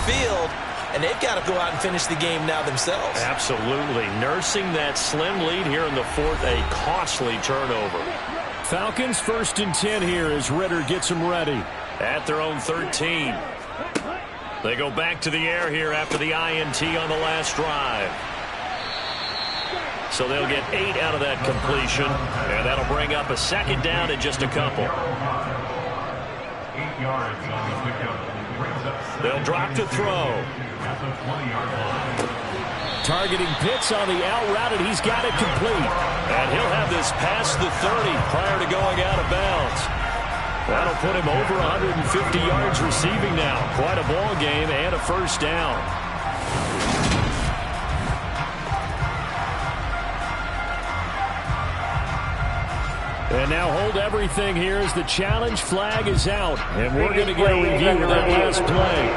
field, and they've got to go out and finish the game now themselves. Absolutely. Nursing that slim lead here in the fourth, a costly turnover. Falcons 1st and 10 here as Ritter gets them ready. At their own 13. They go back to the air here after the INT on the last drive. So they'll get 8 out of that completion, and that'll bring up a second down in just a couple. 8 yards on the pickup. They'll drop to throw. At the 20-yard line. Targeting Pitts on the out route, and he's got it complete. And he'll have this past the 30 prior to going out of bounds. That'll put him over 150 yards receiving now. Quite a ball game and a first down. And now hold everything here as the challenge flag is out. And we're going to get a review of that last play.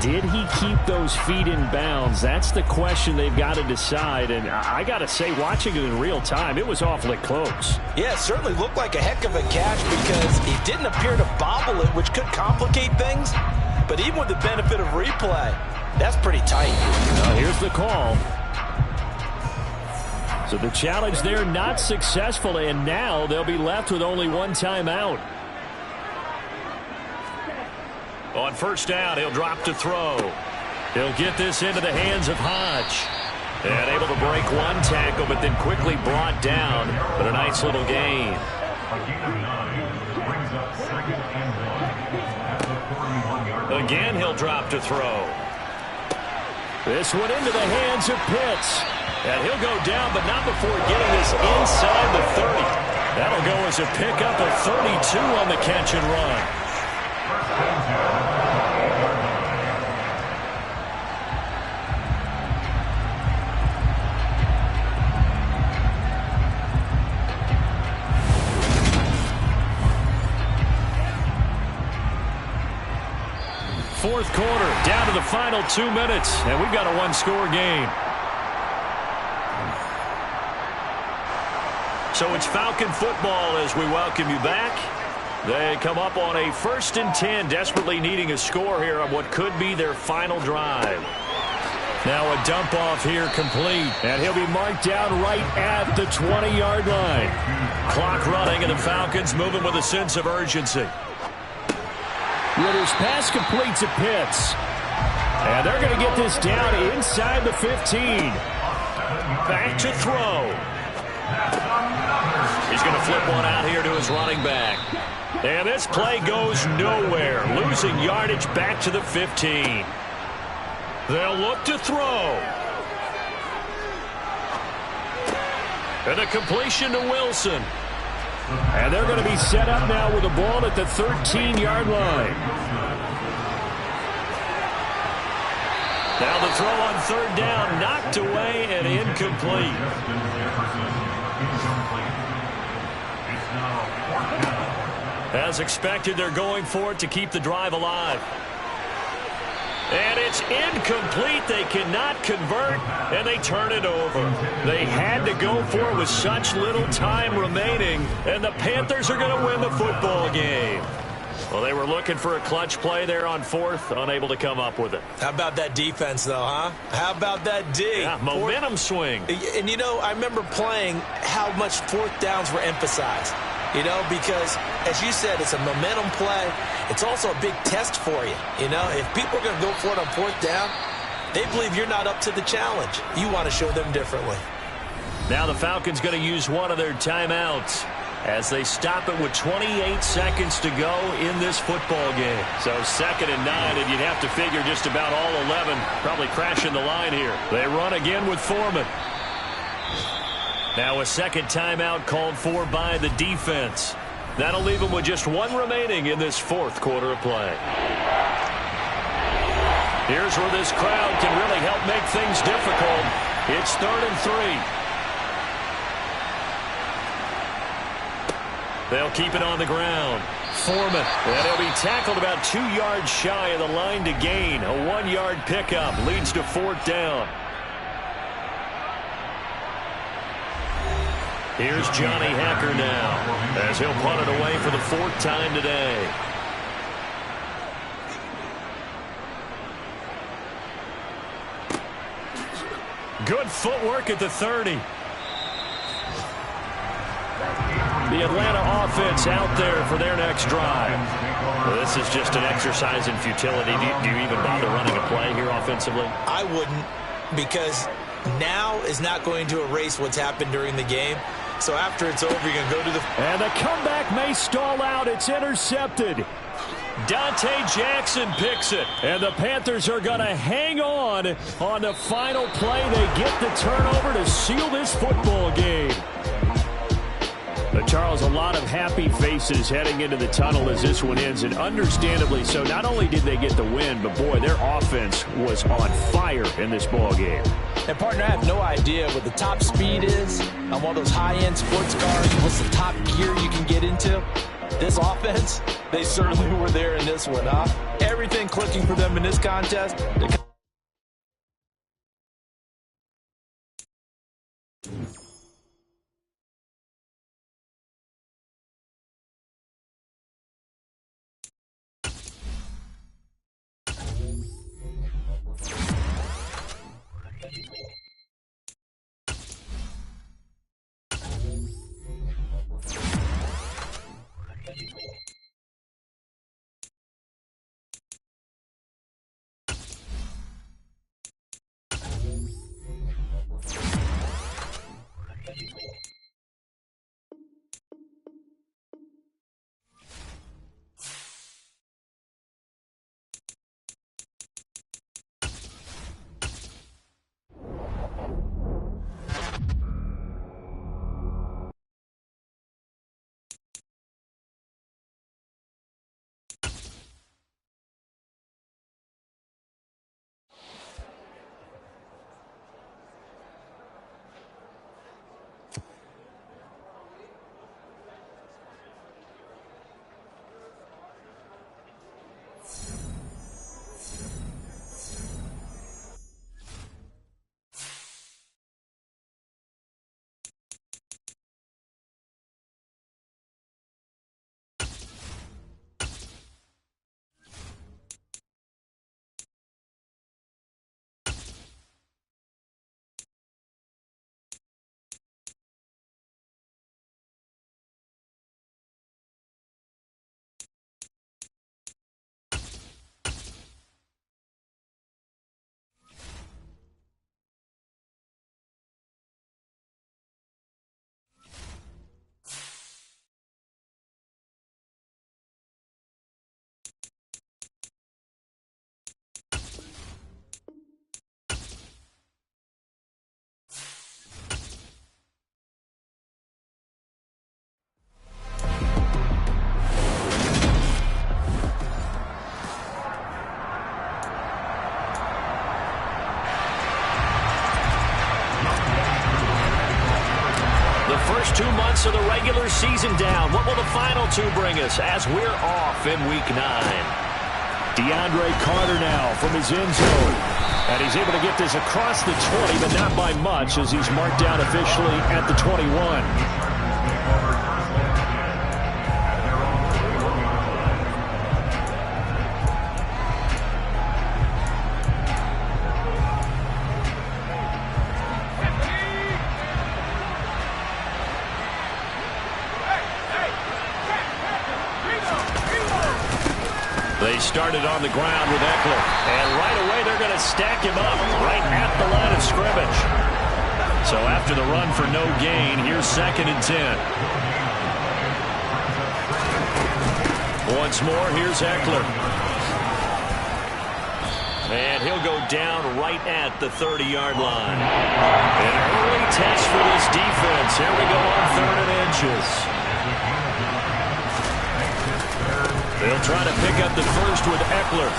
Did he keep those feet in bounds? That's the question they've got to decide. And I got to say, watching it in real time, it was awfully close. Yeah, it certainly looked like a heck of a catch because he didn't appear to bobble it, which could complicate things. But even with the benefit of replay, that's pretty tight. Now here's the call. So the challenge there not successful, and now they'll be left with only one timeout. On first down, he'll drop to throw. He'll get this into the hands of Hodge. And able to break one tackle, but then quickly brought down. But a nice little gain. Again, he'll drop to throw. This one into the hands of Pitts. And he'll go down, but not before getting this inside the 30. That'll go as a pickup of 32 on the catch and run. Fourth quarter, down to the final 2 minutes, and we've got a one-score game. So it's Falcon football as we welcome you back. They come up on a 1st and 10, desperately needing a score here on what could be their final drive. Now a dump off here complete, and he'll be marked down right at the 20-yard line. Clock running, and the Falcons moving with a sense of urgency. Ritter's pass complete to Pitts. And they're going to get this down inside the 15. Back to throw. He's going to flip one out here to his running back. And this play goes nowhere. Losing yardage back to the 15. They'll look to throw. And a completion to Wilson. And they're going to be set up now with the ball at the 13-yard line. Now the throw on third down, knocked away and incomplete. As expected, they're going for it to keep the drive alive. And it's incomplete. They cannot convert, and they turn it over. They had to go for it with such little time remaining, and the Panthers are going to win the football game. Well, they were looking for a clutch play there on fourth, unable to come up with it. How about that defense, though, huh? How about that D? Yeah, momentum swing. And, you know, I remember playing how much fourth downs were emphasized. You know, because, as you said, it's a momentum play. It's also a big test for you. You know, if people are going to go for it on fourth down, they believe you're not up to the challenge. You want to show them differently. Now the Falcons going to use one of their timeouts as they stop it with 28 seconds to go in this football game. So 2nd and 9, and you'd have to figure just about all 11 probably crashing the line here. They run again with Foreman. Now a second timeout called for by the defense. That'll leave them with just one remaining in this fourth quarter of play. Here's where this crowd can really help make things difficult. It's 3rd and 3. They'll keep it on the ground. Foreman, and he'll be tackled about 2 yards shy of the line to gain. A 1-yard pickup leads to 4th down. Here's Johnny Hacker now, as he'll punt it away for the 4th time today. Good footwork at the 30. The Atlanta offense out there for their next drive. Well, this is just an exercise in futility. Do you even bother running a play here offensively? I wouldn't, because now is not going to erase what's happened during the game. So after it's over, you're going to go to the... And the comeback may stall out. It's intercepted. Dante Jackson picks it. And the Panthers are going to hang on the final play. They get the turnover to seal this football game. Charles, a lot of happy faces heading into the tunnel as this one ends, and understandably so. Not only did they get the win, but, boy, their offense was on fire in this ball game. And, partner, I have no idea what the top speed is on one of those high-end sports cars. What's the top gear you can get into? This offense, they certainly were there in this one, huh? Everything clicking for them in this contest. First 2 months of the regular season down. What will the final two bring us as we're off in Week 9? DeAndre Carter now from his end zone. And he's able to get this across the 20, but not by much as he's marked down officially at the 21. They started on the ground with Eckler. And right away, they're going to stack him up right at the line of scrimmage. So after the run for no gain, here's 2nd and 10. Once more, here's Eckler. And he'll go down right at the 30-yard line. An early test for this defense. Here we go on 3rd and inches. They'll try to pick up the first with Eckler.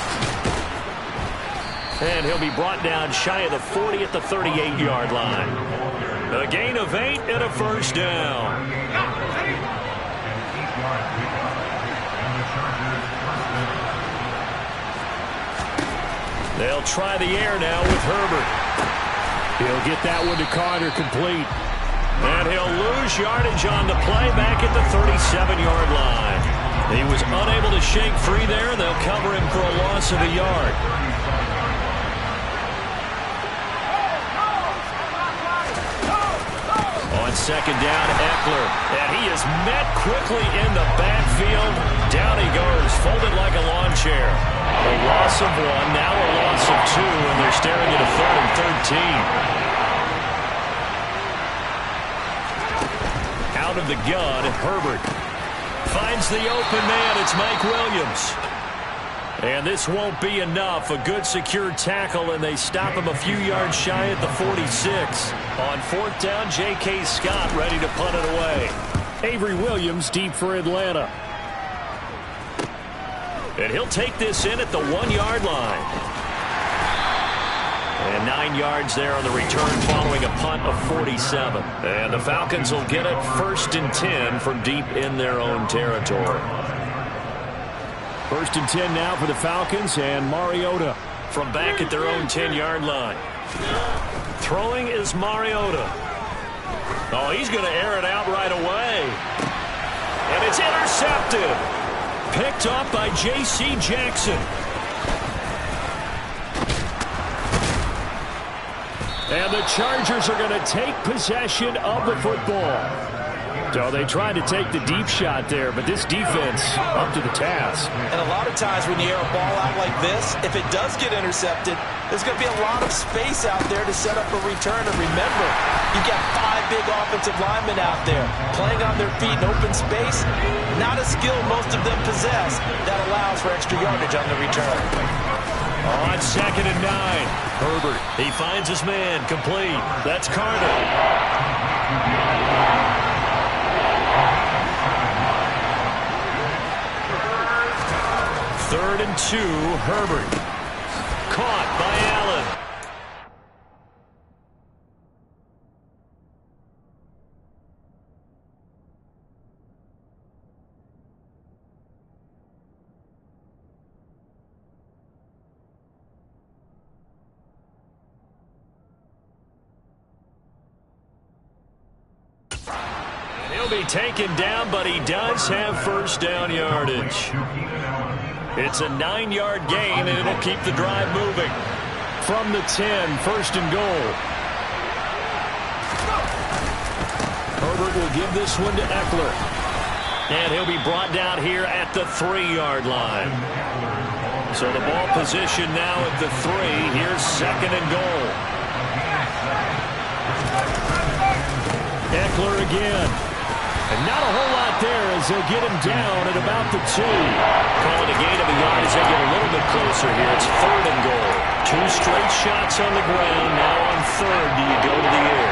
And he'll be brought down shy of the 40 at the 38-yard line. A gain of 8 and a first down. They'll try the air now with Herbert. He'll get that one to Carter complete. And he'll lose yardage on the play back at the 37-yard line. He was unable to shake free there. They'll cover him for a loss of a yard. second down, Eckler. And he is met quickly in the backfield. Down he goes, folded like a lawn chair. A loss of 1, now a loss of 2, and they're staring at a 3rd and 13. Out of the gun, Herbert finds the open man. It's Mike Williams. And this won't be enough. A good secure tackle, and they stop him a few yards shy at the 46. On 4th down, J.K. Scott ready to punt it away. Avery Williams deep for Atlanta. And he'll take this in at the 1-yard line. And 9 yards there on the return following a punt of 47. And the Falcons will get it 1st and 10 from deep in their own territory. 1st and 10 now for the Falcons, and Mariota from back at their own 10-yard line. Throwing is Mariota. Oh, he's going to air it out right away. And it's intercepted. Picked off by J.C. Jackson. And the Chargers are going to take possession of the football. So they tried to take the deep shot there, but this defense up to the task. And a lot of times when you air a ball out like this, if it does get intercepted, there's going to be a lot of space out there to set up a return. And remember, you got 5 big offensive linemen out there playing on their feet in open space. Not a skill most of them possess that allows for extra yardage on the return. On 2nd and 9, Herbert, he finds his man, complete. That's Carter. 3rd and 2, Herbert. Caught by Allen. He'll be taken down, but he does have 1st down yardage. It's a 9-yard gain, and it'll keep the drive moving. From the 10, 1st and goal. Herbert will give this one to Eckler. And he'll be brought down here at the 3-yard line. So the ball position now at the 3. Here's 2nd and goal. Eckler again. And not a whole lot there as they'll get him down at about the 2. Calling a gain of a yard as they get a little bit closer here. It's 3rd and goal. 2 straight shots on the ground. Now on 3rd, do you go to the air?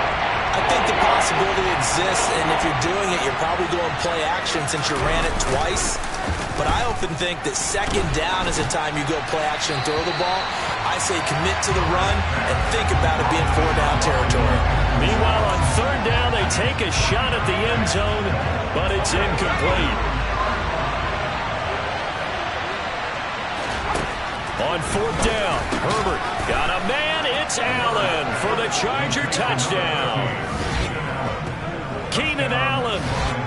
I think the possibility exists, and if you're doing it, you're probably going play action since you ran it twice. But I often think that 2nd down is the time you go play action and throw the ball. I say commit to the run and think about it being 4-down territory. Meanwhile, on 3rd down, they take a shot at the end zone, but it's incomplete. On 4th down, Herbert got a man. It's Allen for the Charger touchdown. Keenan Allen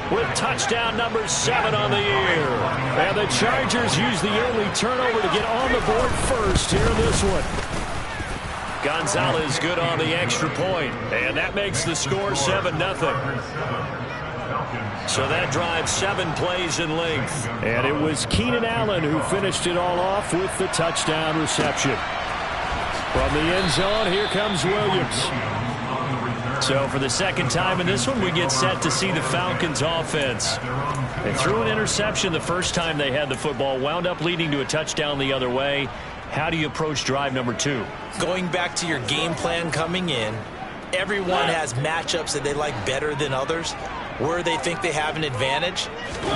with touchdown number 7 on the year. And the Chargers use the early turnover to get on the board first here in this one. Gonzalez good on the extra point, and that makes the score 7-0. So that drives 7 plays in length. And it was Keenan Allen who finished it all off with the touchdown reception. From the end zone, here comes Williams. So for the 2nd time in this one, we get set to see the Falcons offense. They threw an interception the first time they had the football, wound up leading to a touchdown the other way. How do you approach drive number 2? Going back to your game plan coming in, everyone has matchups that they like better than others. Where they think they have an advantage,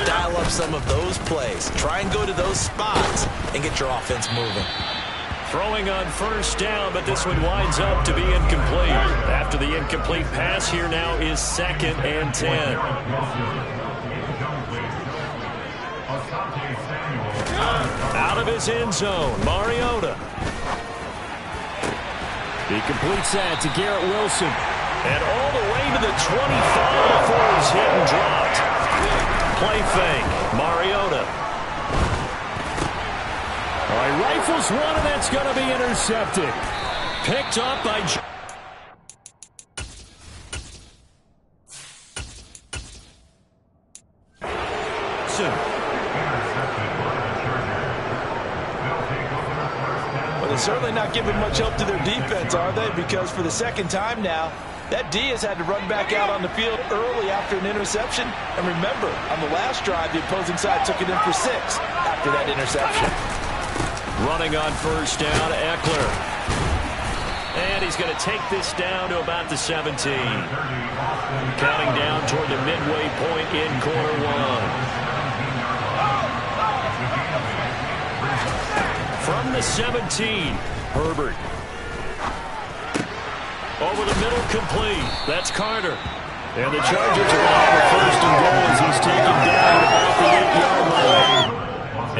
dial up some of those plays. Try and go to those spots and get your offense moving. Throwing on 1st down, but this one winds up to be incomplete. After the incomplete pass, here now is 2nd and 10. Out of his end zone, Mariota. He completes that to Garrett Wilson. And all the way to the 25 before he's hit and dropped. Play fake, Mariota. All right, rifles one, and that's going to be intercepted. Picked up by... They're certainly not giving much help to their defense, are they? Because for the second time now, that D has had to run back out on the field early after an interception. And remember, on the last drive, the opposing side took it in for 6 after that interception. Running on first down, Eckler. And he's going to take this down to about the 17. Counting down toward the midway point in quarter 1. From the 17, Herbert. Over the middle, complete. That's Carter. And the Chargers are on the first and goal as he's taken down about the 8-yard line.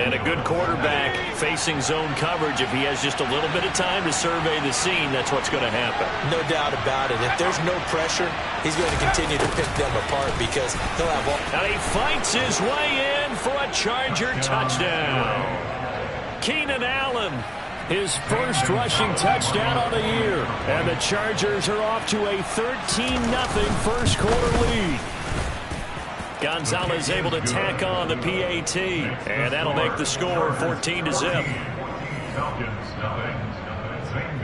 And a good quarterback facing zone coverage. If he has just a little bit of time to survey the scene, that's what's going to happen. No doubt about it. If there's no pressure, he's going to continue to pick them apart because he'll have all... And he fights his way in for a Charger touchdown. Keenan Allen, his first rushing touchdown of the year. And the Chargers are off to a 13-0 first quarter lead. Gonzalez able to tack on the PAT. And that'll make the score 14-0.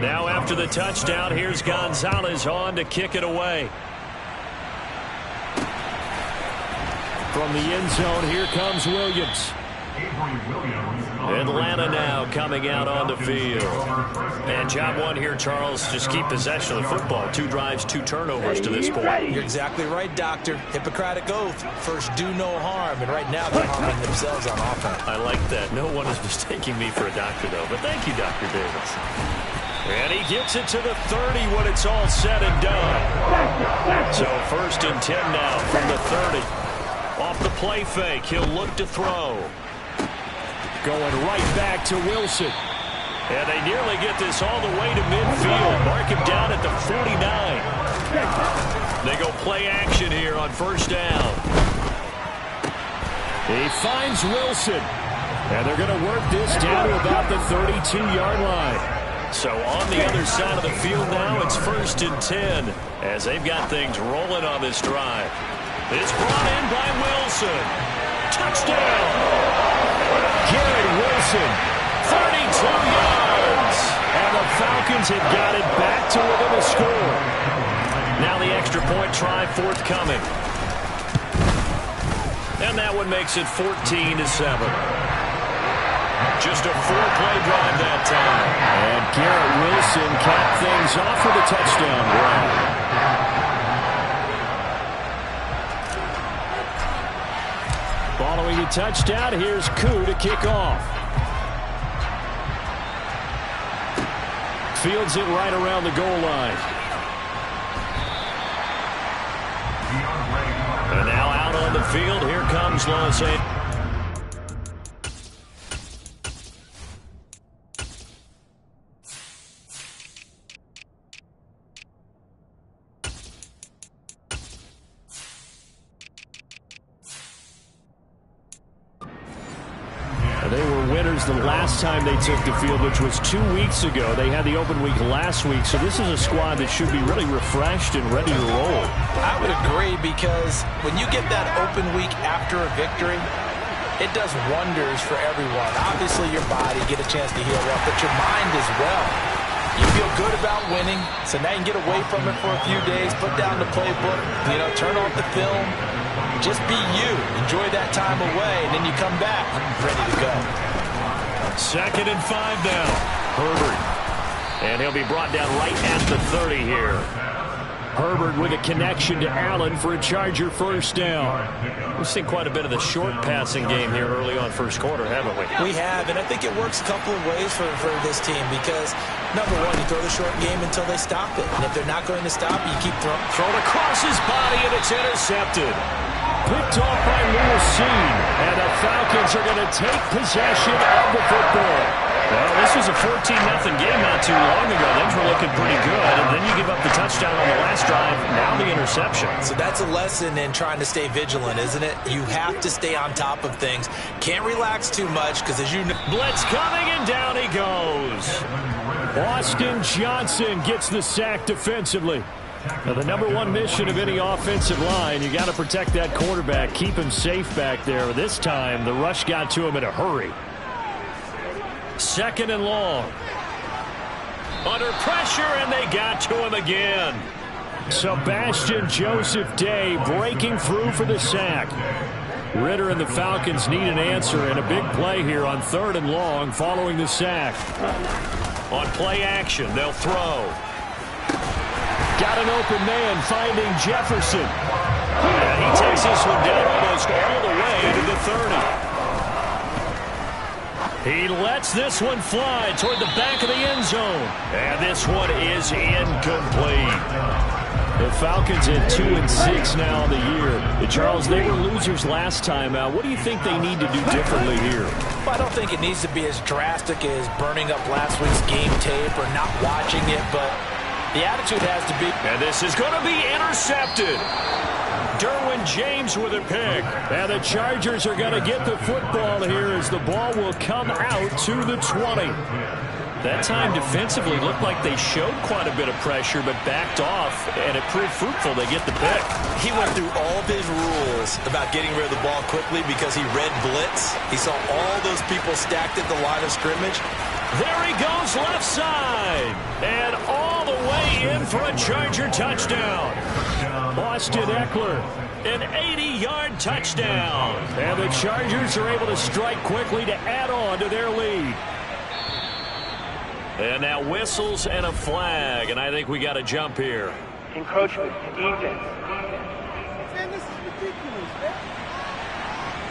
Now after the touchdown, here's Gonzalez on to kick it away. From the end zone, here comes Williams. Atlanta now coming out on the field. And job one here, Charles, just keep possession of the football. 2 drives, 2 turnovers to this point. You're exactly right, Doctor. Hippocratic oath. First, do no harm. And right now, they're harming themselves on offense. I like that. No one is mistaking me for a doctor, though. But thank you, Dr. Davis. And he gets it to the 30 when it's all said and done. So first and 10 now from the 30. Off the play fake, he'll look to throw. Going right back to Wilson. And they nearly get this all the way to midfield. Mark him down at the 49. They go play action here on first down. He finds Wilson. And they're going to work this down to about the 32-yard line. So on the other side of the field now, it's first and 10 as they've got things rolling on this drive. It's brought in by Wilson. Touchdown! Garrett Wilson, 32 yards. And the Falcons have got it back to within a score. Now the extra point try forthcoming. And that one makes it 14-7. Just a 4-play drive that time. And Garrett Wilson capped things off with a touchdown grab. Following a touchdown, here's Koo to kick off. Fields it right around the goal line. And now out on the field, here comes Los Angeles. They were winners the last time they took the field, which was 2 weeks ago. They had the open week last week, so this is a squad that should be really refreshed and ready to roll. I would agree because when you get that open week after a victory, it does wonders for everyone. Obviously, your body get a chance to heal up, but your mind as well. You feel good about winning, so now you can get away from it for a few days, put down the playbook, turn off the film. Just be you. Enjoy that time away, and then you come back ready to go. 2nd and 5 now. Herbert. And he'll be brought down right at the 30 here. Herbert with a connection to Allen for a Charger first down. We've seen quite a bit of the short passing game here early on first quarter, haven't we? We have, and I think it works a couple of ways for this team because, number one, you throw the short game until they stop it. And if they're not going to stop it, you keep throwing. Thrown across his body, and it's intercepted. Picked off by Lewis. And the Falcons are going to take possession of the football. Well, this was a 14-0 game not too long ago. Things were looking pretty good, and then you give up the touchdown on the last drive, now the interception. So that's a lesson in trying to stay vigilant, isn't it? You have to stay on top of things. Can't relax too much because, as you know... Blitz coming, and down he goes. Austin Johnson gets the sack defensively. Now, the number one mission of any offensive line, you got to protect that quarterback, keep him safe back there. This time, the rush got to him in a hurry. 2nd and long. Under pressure, and they got to him again. Sebastian Joseph Day breaking through for the sack. Ritter and the Falcons need an answer, and a big play here on 3rd and long following the sack. On play action, they'll throw. Got an open man finding Jefferson. And he takes this one down almost all the way to the 30. He lets this one fly toward the back of the end zone. And this one is incomplete. The Falcons at 2-6 now on the year. Charles, they were losers last time out. What do you think they need to do differently here? Well, I don't think it needs to be as drastic as burning up last week's game tape or not watching it, but the attitude has to be. And this is going to be intercepted. Derwin James with a pick. And the Chargers are going to get the football here as the ball will come out to the 20. That time defensively looked like they showed quite a bit of pressure but backed off, and it proved fruitful. They get the pick. He went through all of his rules about getting rid of the ball quickly because he read blitz. He saw all those people stacked at the line of scrimmage. There he goes left side. And all the way in for a Charger touchdown. Austin Eckler. An 80-yard touchdown. And the Chargers are able to strike quickly to add on to their lead. And now whistles and a flag, and I think we got to jump here. Encroachment, defense. Man, this is ridiculous, man.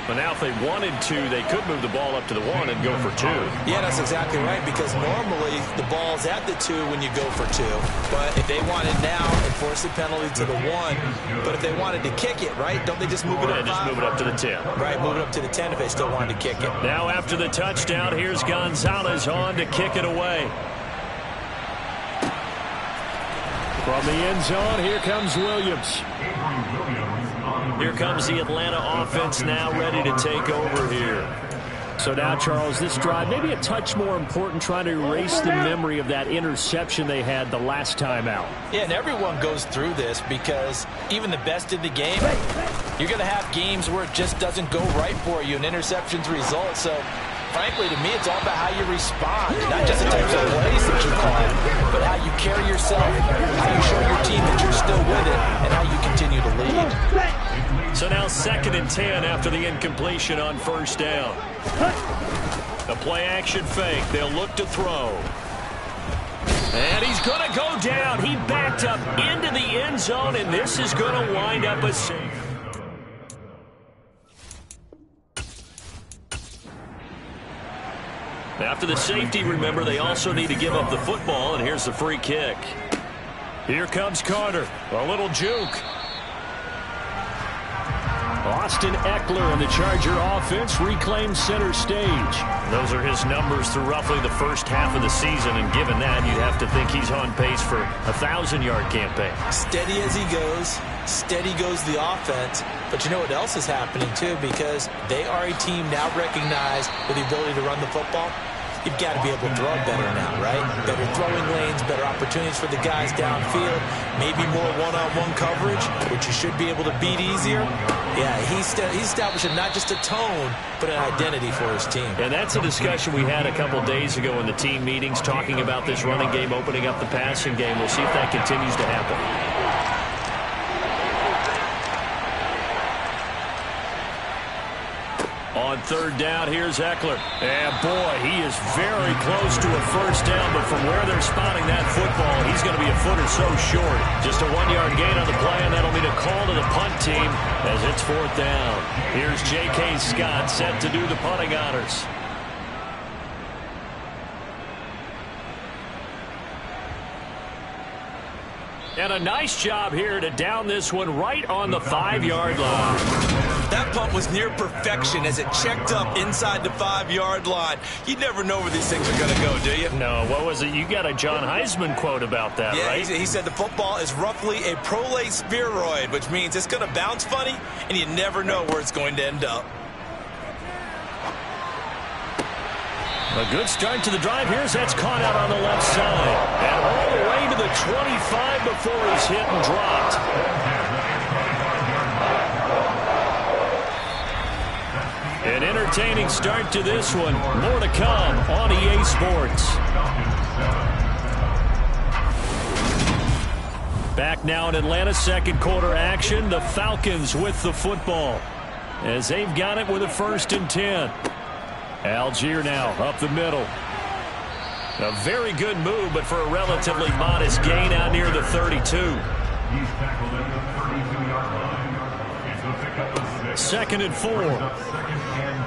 But now if they wanted to, they could move the ball up to the 1 and go for 2. Yeah, that's exactly right, because normally the ball's at the 2 when you go for 2. But if they wanted now, enforce the penalty to the 1. But if they wanted to kick it, right, don't they just move it up? Yeah, just move it up to the 10. Right, move it up to the 10 if they still wanted to kick it. Now after the touchdown, here's Gonzalez on to kick it away. From the end zone, here comes Williams. Here comes the Atlanta offense now ready to take over here. So now, Charles, this drive maybe a touch more important, trying to erase the memory of that interception they had the last time out. Yeah, and everyone goes through this because even the best in the game, you're going to have games where it just doesn't go right for you, and interceptions result. So, frankly, to me, it's all about how you respond, not just the types of plays that you call, but how you carry yourself, how you show your team that you're still with it, and how you continue to lead. So now 2nd and 10 after the incompletion on 1st down. The play action fake. They'll look to throw. And he's going to go down. He backed up into the end zone, and this is going to wind up a save. After the safety, remember, they also need to give up the football, and here's the free kick. Here comes Carter. A little juke. Austin Eckler and the Charger offense reclaims center stage. Those are his numbers through roughly the first half of the season, and given that, you'd have to think he's on pace for a 1,000-yard campaign. Steady as he goes, steady goes the offense. But you know what else is happening, too, because they are a team now recognized with the ability to run the football. You've got to be able to throw better now, right? Better throwing lanes, better opportunities for the guys downfield, maybe more one-on-one coverage, which you should be able to beat easier. Yeah, he's establishing not just a tone, but an identity for his team. And that's a discussion we had a couple days ago in the team meetings, talking about this running game opening up the passing game. We'll see if that continues to happen. On 3rd down, here's Eckler. And boy, he is very close to a first down, but from where they're spotting that football, he's going to be a foot or so short. Just a 1-yard gain on the play, and that'll mean a call to the punt team as it's 4th down. Here's J.K. Scott set to do the punting honors. And a nice job here to down this one right on the 5-yard line. That punt was near perfection as it checked up inside the 5-yard line. You never know where these things are going to go, do you? No, what was it? You got a John Heisman quote about that, yeah, right? He said the football is roughly a prolate spheroid, which means it's going to bounce funny, and you never know where it's going to end up. A good start to the drive. Here's that's caught out on the left side. And all the way to the 25 before he's hit and dropped. An entertaining start to this one. More to come on EA Sports. Back now in Atlanta, second quarter action. The Falcons with the football as they've got it with a 1st and 10. Algier now up the middle. A very good move, but for a relatively modest gain out near the 32. He's tackled at the 32-yard line. It's a pickup of 6. 2nd and 4. Second and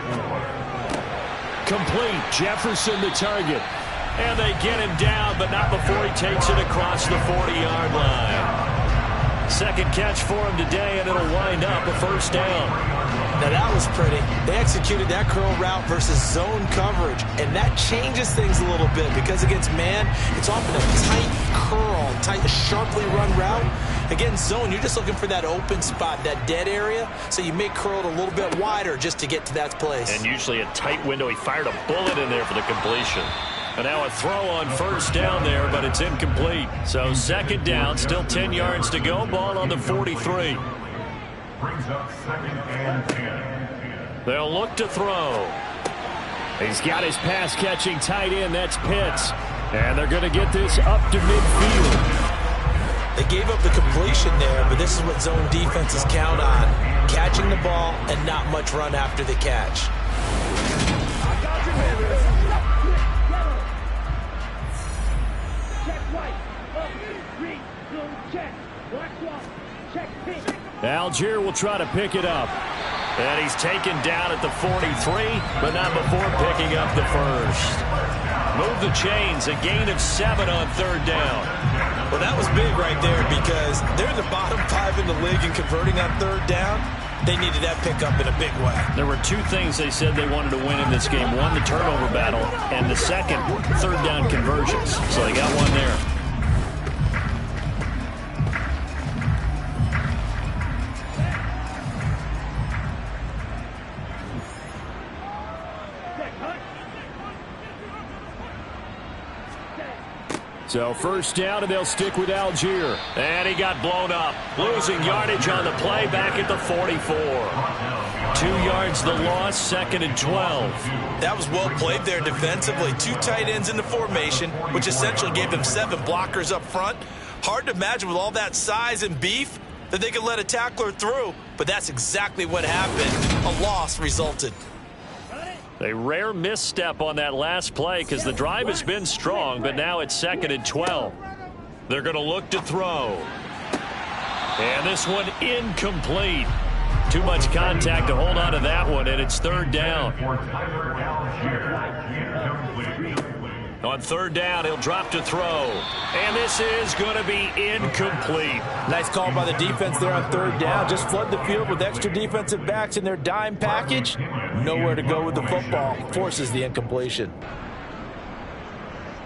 4. Complete. Jefferson the target. And they get him down, but not before he takes it across the 40-yard line. Second catch for him today, and it'll wind up a 1st down. Now that was pretty. They executed that curl route versus zone coverage, and that changes things a little bit because against man, it's often a tight curl, sharply run route. Against zone, you're just looking for that open spot, that dead area, so you may curl it a little bit wider just to get to that place. And usually a tight window. He fired a bullet in there for the completion. And now a throw on 1st down there, but it's incomplete. So 2nd down, still 10 yards to go. Ball on the 43. Brings up 2nd and 10. They'll look to throw. He's got his pass-catching tight end. That's Pitts. And they're going to get this up to midfield. They gave up the completion there, but this is what zone defenses count on. Catching the ball and not much run after the catch. Algier will try to pick it up. And he's taken down at the 43, but not before picking up the 1st. Move the chains, a gain of 7 on 3rd down. Well, that was big right there because they're the bottom 5 in the league in converting on 3rd down. They needed that pickup in a big way. There were 2 things they said they wanted to win in this game. One, the turnover battle, and the second, 3rd down conversions. So they got one there. So 1st down, and they'll stick with Algier. And he got blown up. Losing yardage on the play back at the 44. 2 yards the loss, 2nd and 12. That was well played there defensively. 2 tight ends in the formation, which essentially gave them 7 blockers up front. Hard to imagine with all that size and beef that they could let a tackler through, but that's exactly what happened. A loss resulted. A rare misstep on that last play because the drive has been strong, but now it's 2nd and 12. They're going to look to throw. And this one incomplete. Too much contact to hold on to that one, and it's 3rd down. On 3rd down, he'll drop to throw. And this is going to be incomplete. Nice call by the defense there on 3rd down. Just flood the field with extra defensive backs in their dime package. Nowhere to go with the football. Forces the incompletion.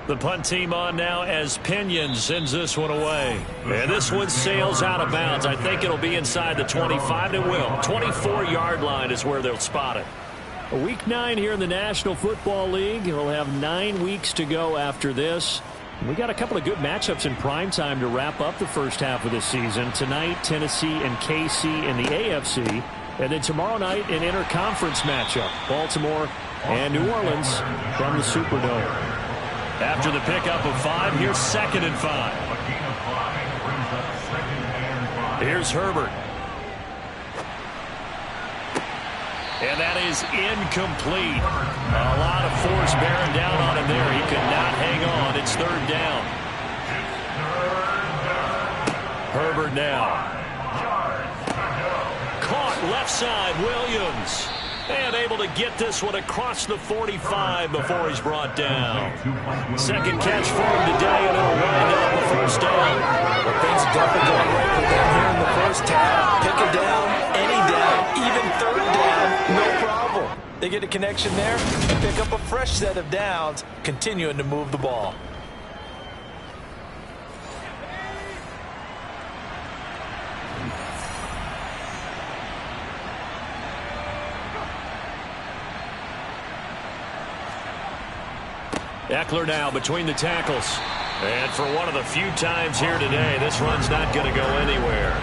The punt team on now as Pinion sends this one away. And this one sails out of bounds. I think it'll be inside the 25. It will. 24-yard line is where they'll spot it. Week 9 here in the National Football League. We'll have 9 weeks to go after this. We got a couple of good matchups in prime time to wrap up the 1st half of the season. Tonight, Tennessee and KC in the AFC. And then tomorrow night, an interconference matchup. Baltimore and New Orleans from the Superdome. After the pickup of 5, here's 2nd and 5. Here's Herbert. And that is incomplete. A lot of force bearing down on him there. He could not hang on. It's 3rd down. Herbert now. Caught left side, Williams. And able to get this one across the 45 before he's brought down. 2nd catch for him today, and it'll wind up a 1st down. Well, things are definitely going right for them here in the 1st half. Pick a down, any down, even 3rd down, no problem. They get a connection there and pick up a fresh set of downs, continuing to move the ball. Eckler now between the tackles. And for one of the few times here today, this run's not going to go anywhere.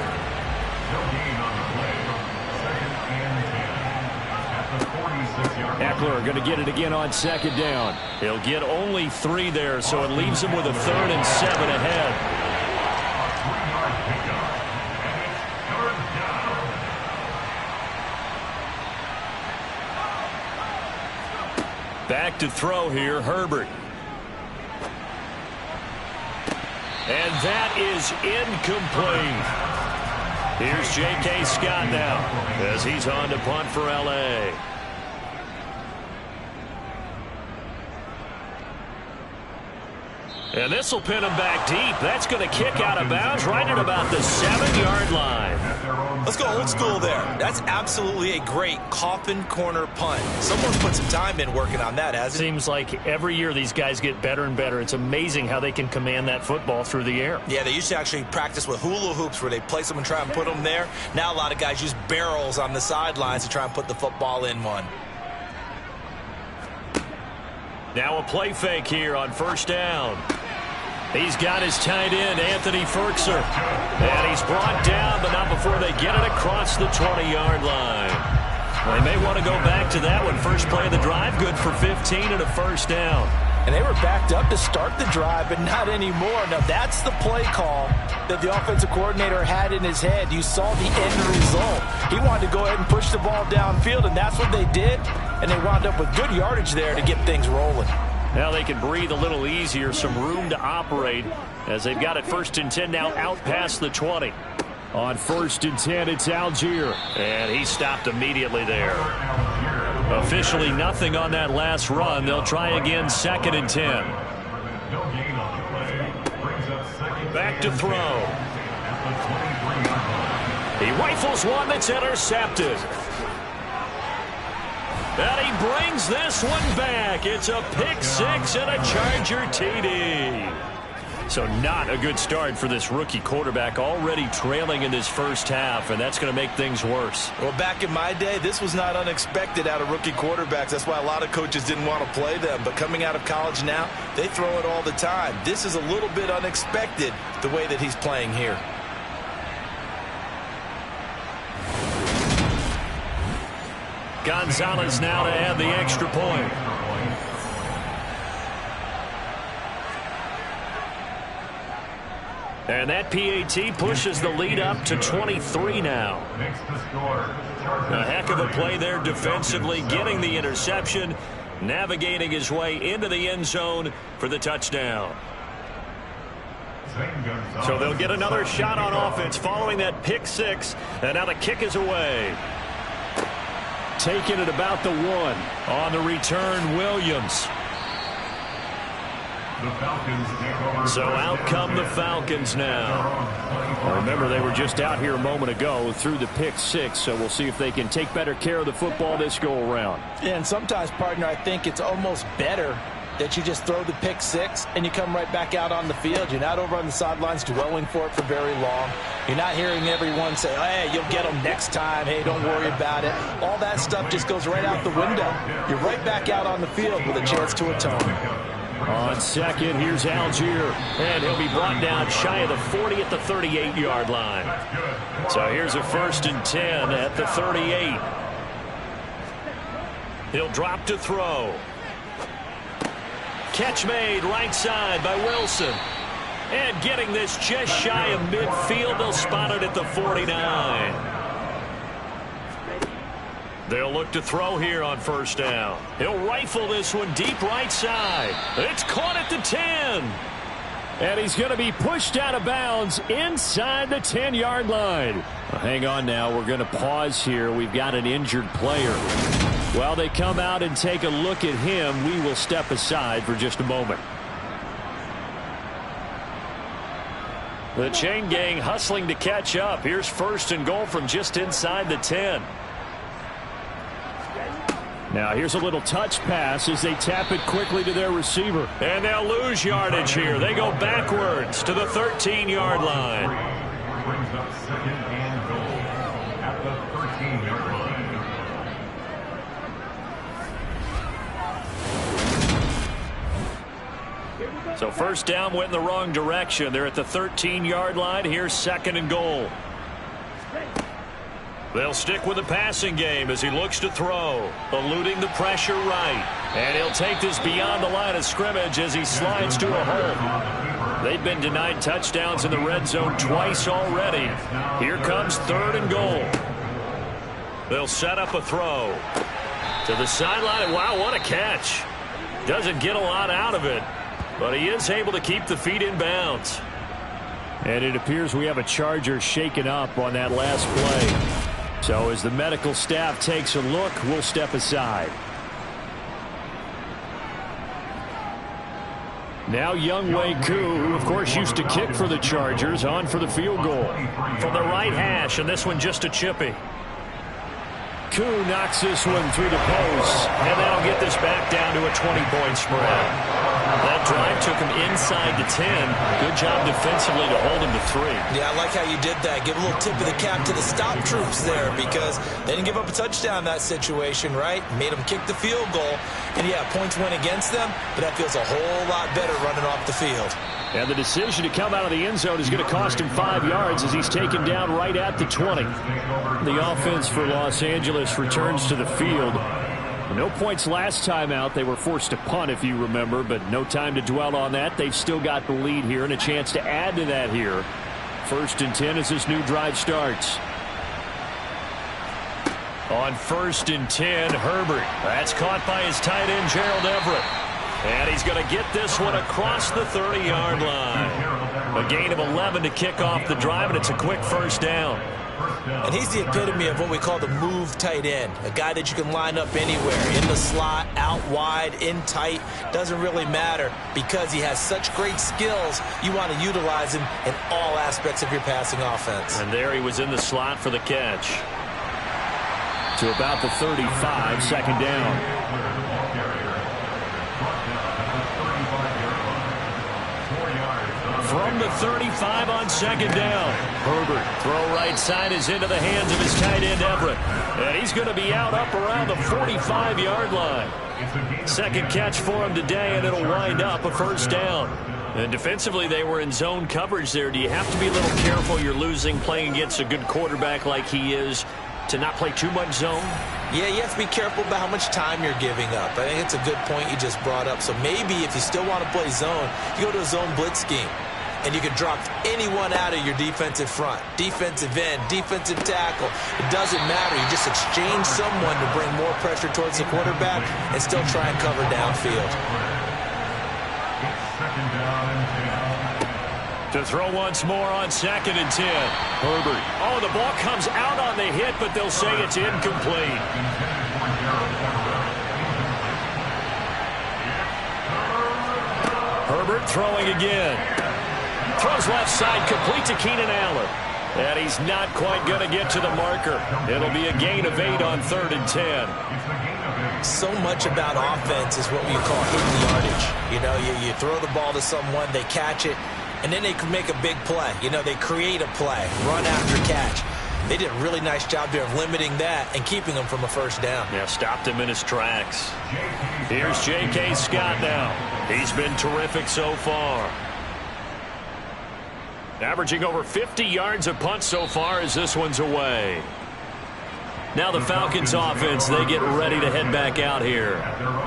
Eckler going to get it again on 2nd down. He'll get only 3 there, so it leaves him with a 3rd and 7 ahead. Back to throw here, Herbert. And that is incomplete. Here's J.K. Scott now as he's on to punt for L.A. And this will pin him back deep. That's going to kick out of bounds right at about the 7-yard line. Let's go old school there. That's absolutely a great coffin corner punt. Someone's put some time in working on that, hasn't it? Seems like every year these guys get better and better. It's amazing how they can command that football through the air. Yeah, they used to actually practice with hula hoops where they place them and try and put them there. Now a lot of guys use barrels on the sidelines to try and put the football in one. Now a play fake here on first down. He's got his tight end, Anthony Ferkser. And he's brought down, but not before they get it across the 20-yard line. They may want to go back to that one. First play of the drive, good for 15 and a first down. And they were backed up to start the drive, but not anymore. Now, that's the play call that the offensive coordinator had in his head. You saw the end result. He wanted to go ahead and push the ball downfield, and that's what they did. And they wound up with good yardage there to get things rolling. Now they can breathe a little easier, some room to operate as they've got it 1st and 10 now out past the 20. On 1st and 10, it's Algier. And he stopped immediately there. Officially nothing on that last run. They'll try again 2nd and 10. Back to throw. He rifles one that's intercepted. And he brings this one back. It's a pick six and a Charger TD. So not a good start for this rookie quarterback, already trailing in this first half, and that's going to make things worse. Well, back in my day, this was not unexpected out of rookie quarterbacks. That's why a lot of coaches didn't want to play them. But coming out of college now, they throw it all the time. This is a little bit unexpected, the way that he's playing here. Gonzalez now to add the extra point. And that PAT pushes the lead up to 23 now. A heck of a play there defensively, getting the interception, navigating his way into the end zone for the touchdown. So they'll get another shot on offense following that pick six, and now the kick is away. Taking it about the 1. On the return, Williams. So out come the Falcons now. Remember, they were just out here a moment ago through the pick six, so we'll see if they can take better care of the football this go around. Yeah, and sometimes, partner, I think it's almost better that you just throw the pick six and you come right back out on the field. You're not over on the sidelines dwelling for it for very long. You're not hearing everyone say, hey, you'll get them next time. Hey, don't worry about it. All that stuff just goes right out the window. You're right back out on the field with a chance to atone. On second, here's Algier. And he'll be brought down shy of the 40 at the 38-yard line. So here's a 1st and 10 at the 38. He'll drop to throw. Catch made right side by Wilson. And getting this just shy of midfield, they'll spot it at the 49. They'll look to throw here on first down. He'll rifle this one deep right side. It's caught at the 10. And he's going to be pushed out of bounds inside the 10-yard line. Well, hang on now. We're going to pause here. We've got an injured player. While they come out and take a look at him, we will step aside for just a moment. The chain gang hustling to catch up. Here's 1st and goal from just inside the 10. Now here's a little touch pass as they tap it quickly to their receiver. And they'll lose yardage here. They go backwards to the 13-yard line. Brings up 2nd and goal at the 13-yard line. So first down went in the wrong direction. They're at the 13-yard line. Here's 2nd and goal. They'll stick with the passing game as he looks to throw, eluding the pressure right. And he'll take this beyond the line of scrimmage as he slides to a hole. They've been denied touchdowns in the red zone twice already. Here comes 3rd and goal. They'll set up a throw to the sideline. Wow, what a catch. Doesn't get a lot out of it, but he is able to keep the feet in bounds. And it appears we have a Charger shaken up on that last play. So as the medical staff takes a look, we'll step aside. Now Younghoe Koo, who of course used to kick for the Chargers, on for the field goal. From the right hash, and this one just a chippy. Koo knocks this one through the post. And that'll get this back down to a 20-point spread. That drive took him inside the 10. Good job defensively to hold him to 3. Yeah, I like how you did that. Give a little tip of the cap to the stop troops there because they didn't give up a touchdown in that situation, right? Made them kick the field goal. And, yeah, points went against them, but that feels a whole lot better running off the field. And the decision to come out of the end zone is going to cost him 5 yards as he's taken down right at the 20. The offense for Los Angeles returns to the field. No points last time out. They were forced to punt, if you remember, but no time to dwell on that. They've still got the lead here and a chance to add to that here. 1st and 10 as this new drive starts. On 1st and 10, Herbert. That's caught by his tight end, Gerald Everett. And he's going to get this one across the 30-yard line. A gain of 11 to kick off the drive, and it's a quick 1st down. And he's the epitome of what we call the move tight end. A guy that you can line up anywhere. In the slot, out wide, in tight. Doesn't really matter because he has such great skills. You want to utilize him in all aspects of your passing offense. And there he was in the slot for the catch. To about the 35, 2nd down. From the 35 on 2nd down. Herbert, throw right side is into the hands of his tight end, Everett. And he's going to be out up around the 45-yard line. 2nd catch for him today, and it'll wind up a 1st down. And defensively, they were in zone coverage there. Do you have to be a little careful? You're losing, playing against a good quarterback like he is, to not play too much zone? Yeah, you have to be careful about how much time you're giving up. I think it's a good point you just brought up. So maybe if you still want to play zone, you go to a zone blitz scheme. And you can drop anyone out of your defensive front. Defensive end, defensive tackle. It doesn't matter. You just exchange someone to bring more pressure towards the quarterback and still try and cover downfield. To throw once more on 2nd and 10. Herbert. Oh, the ball comes out on the hit, but they'll say it's incomplete. Herbert throwing again. Throws left side, complete to Keenan Allen. And he's not quite going to get to the marker. It'll be a gain of 8 on 3rd and 10. So much about offense is what we call hidden yardage. You know, you throw the ball to someone, they catch it, and then they can make a big play. You know, they create a play, run after catch. They did a really nice job there of limiting that and keeping him from a 1st down. Yeah, stopped him in his tracks. Here's J.K. Scott now. He's been terrific so far. Averaging over 50 yards a punt so far as this one's away. Now the Falcons offense, they get ready to head back out here.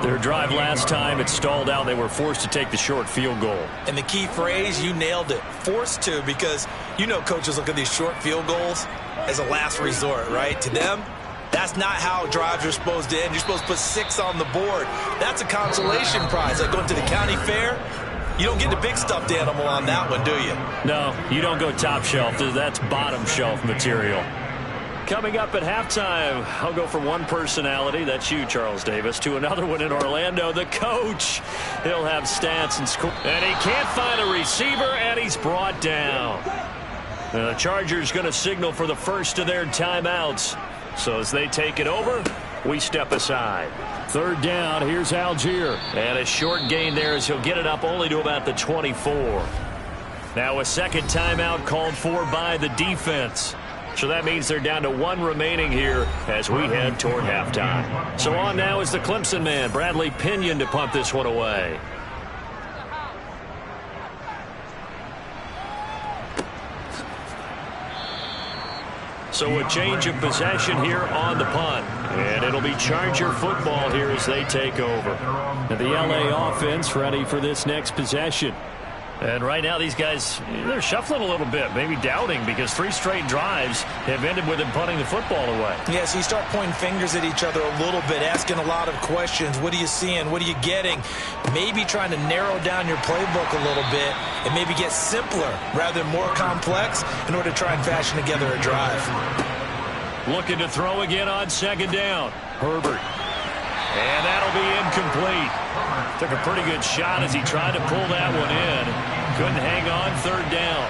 Their drive last time, it stalled out. They were forced to take the short field goal. And the key phrase, you nailed it, forced to, because you know coaches look at these short field goals as a last resort, right? To them, that's not how drives are supposed to end. You're supposed to put 6 on the board. That's a consolation prize. Like going to the county fair, you don't get the big stuffed animal on that one, do you? No, you don't go top shelf. That's bottom shelf material. Coming up at halftime, I'll go from one personality, that's you, Charles Davis, to another one in Orlando, the coach. He'll have stats and score. And he can't find a receiver, and he's brought down. The Chargers going to signal for the first of their timeouts. So as they take it over, we step aside. 3rd down, here's Algier. And a short gain there as he'll get it up only to about the 24. Now a 2nd timeout called for by the defense. So that means they're down to 1 remaining here as we head toward halftime. So on now is the Clemson man, Bradley Pinion, to punt this one away. So a change of possession here on the punt. And it'll be Charger football here as they take over. And the LA offense ready for this next possession. And right now these guys, they're shuffling a little bit, maybe doubting, because 3 straight drives have ended with them punting the football away. Yeah, so you start pointing fingers at each other a little bit, asking a lot of questions. What are you seeing? What are you getting? Maybe trying to narrow down your playbook a little bit and maybe get simpler rather than more complex in order to try and fashion together a drive. Looking to throw again on 2nd down. Herbert. And that'll be incomplete. Took a pretty good shot as he tried to pull that one in. Couldn't hang on 3rd down.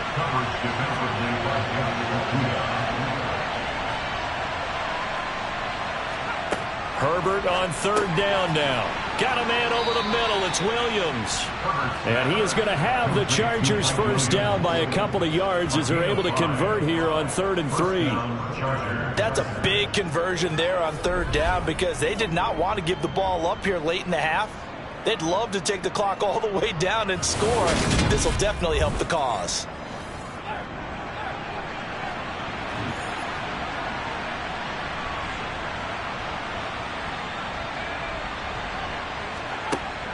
Herbert on 3rd down now. Got a man over the middle. It's Williams. And he is going to have the Chargers first down by a couple of yards as they're able to convert here on 3rd and 3. That's a big conversion there on 3rd down because they did not want to give the ball up here late in the half. They'd love to take the clock all the way down and score. This will definitely help the cause.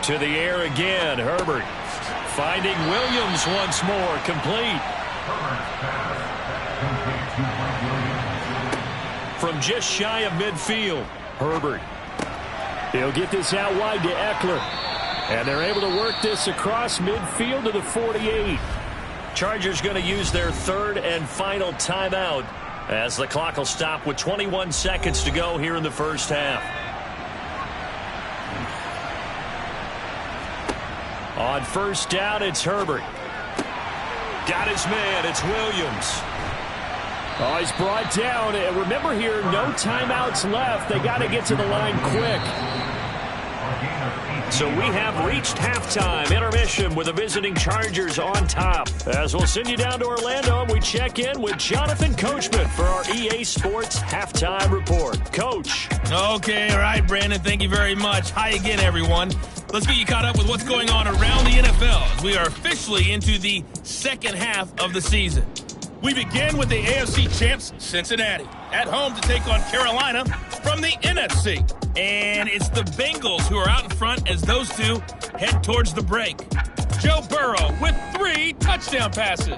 To the air again, Herbert. Finding Williams once more, complete. From just shy of midfield, Herbert. He'll get this out wide to Eckler. And they're able to work this across midfield to the 48. Chargers going to use their 3rd and final timeout as the clock will stop with 21 seconds to go here in the first half. On 1st down, it's Herbert. Got his man. It's Williams. Oh, he's brought down. And remember here, no timeouts left. They got to get to the line quick. So we have reached halftime intermission with the visiting Chargers on top. As we'll send you down to Orlando, and we check in with Jonathan Coachman for our EA Sports Halftime Report. Coach. Okay, all right, Brandon. Thank you very much. Hi again, everyone. Let's get you caught up with what's going on around the NFL as we are officially into the second half of the season. We begin with the AFC champs, Cincinnati, at home to take on Carolina from the NFC. And it's the Bengals who are out in front as those two head towards the break. Joe Burrow with 3 touchdown passes.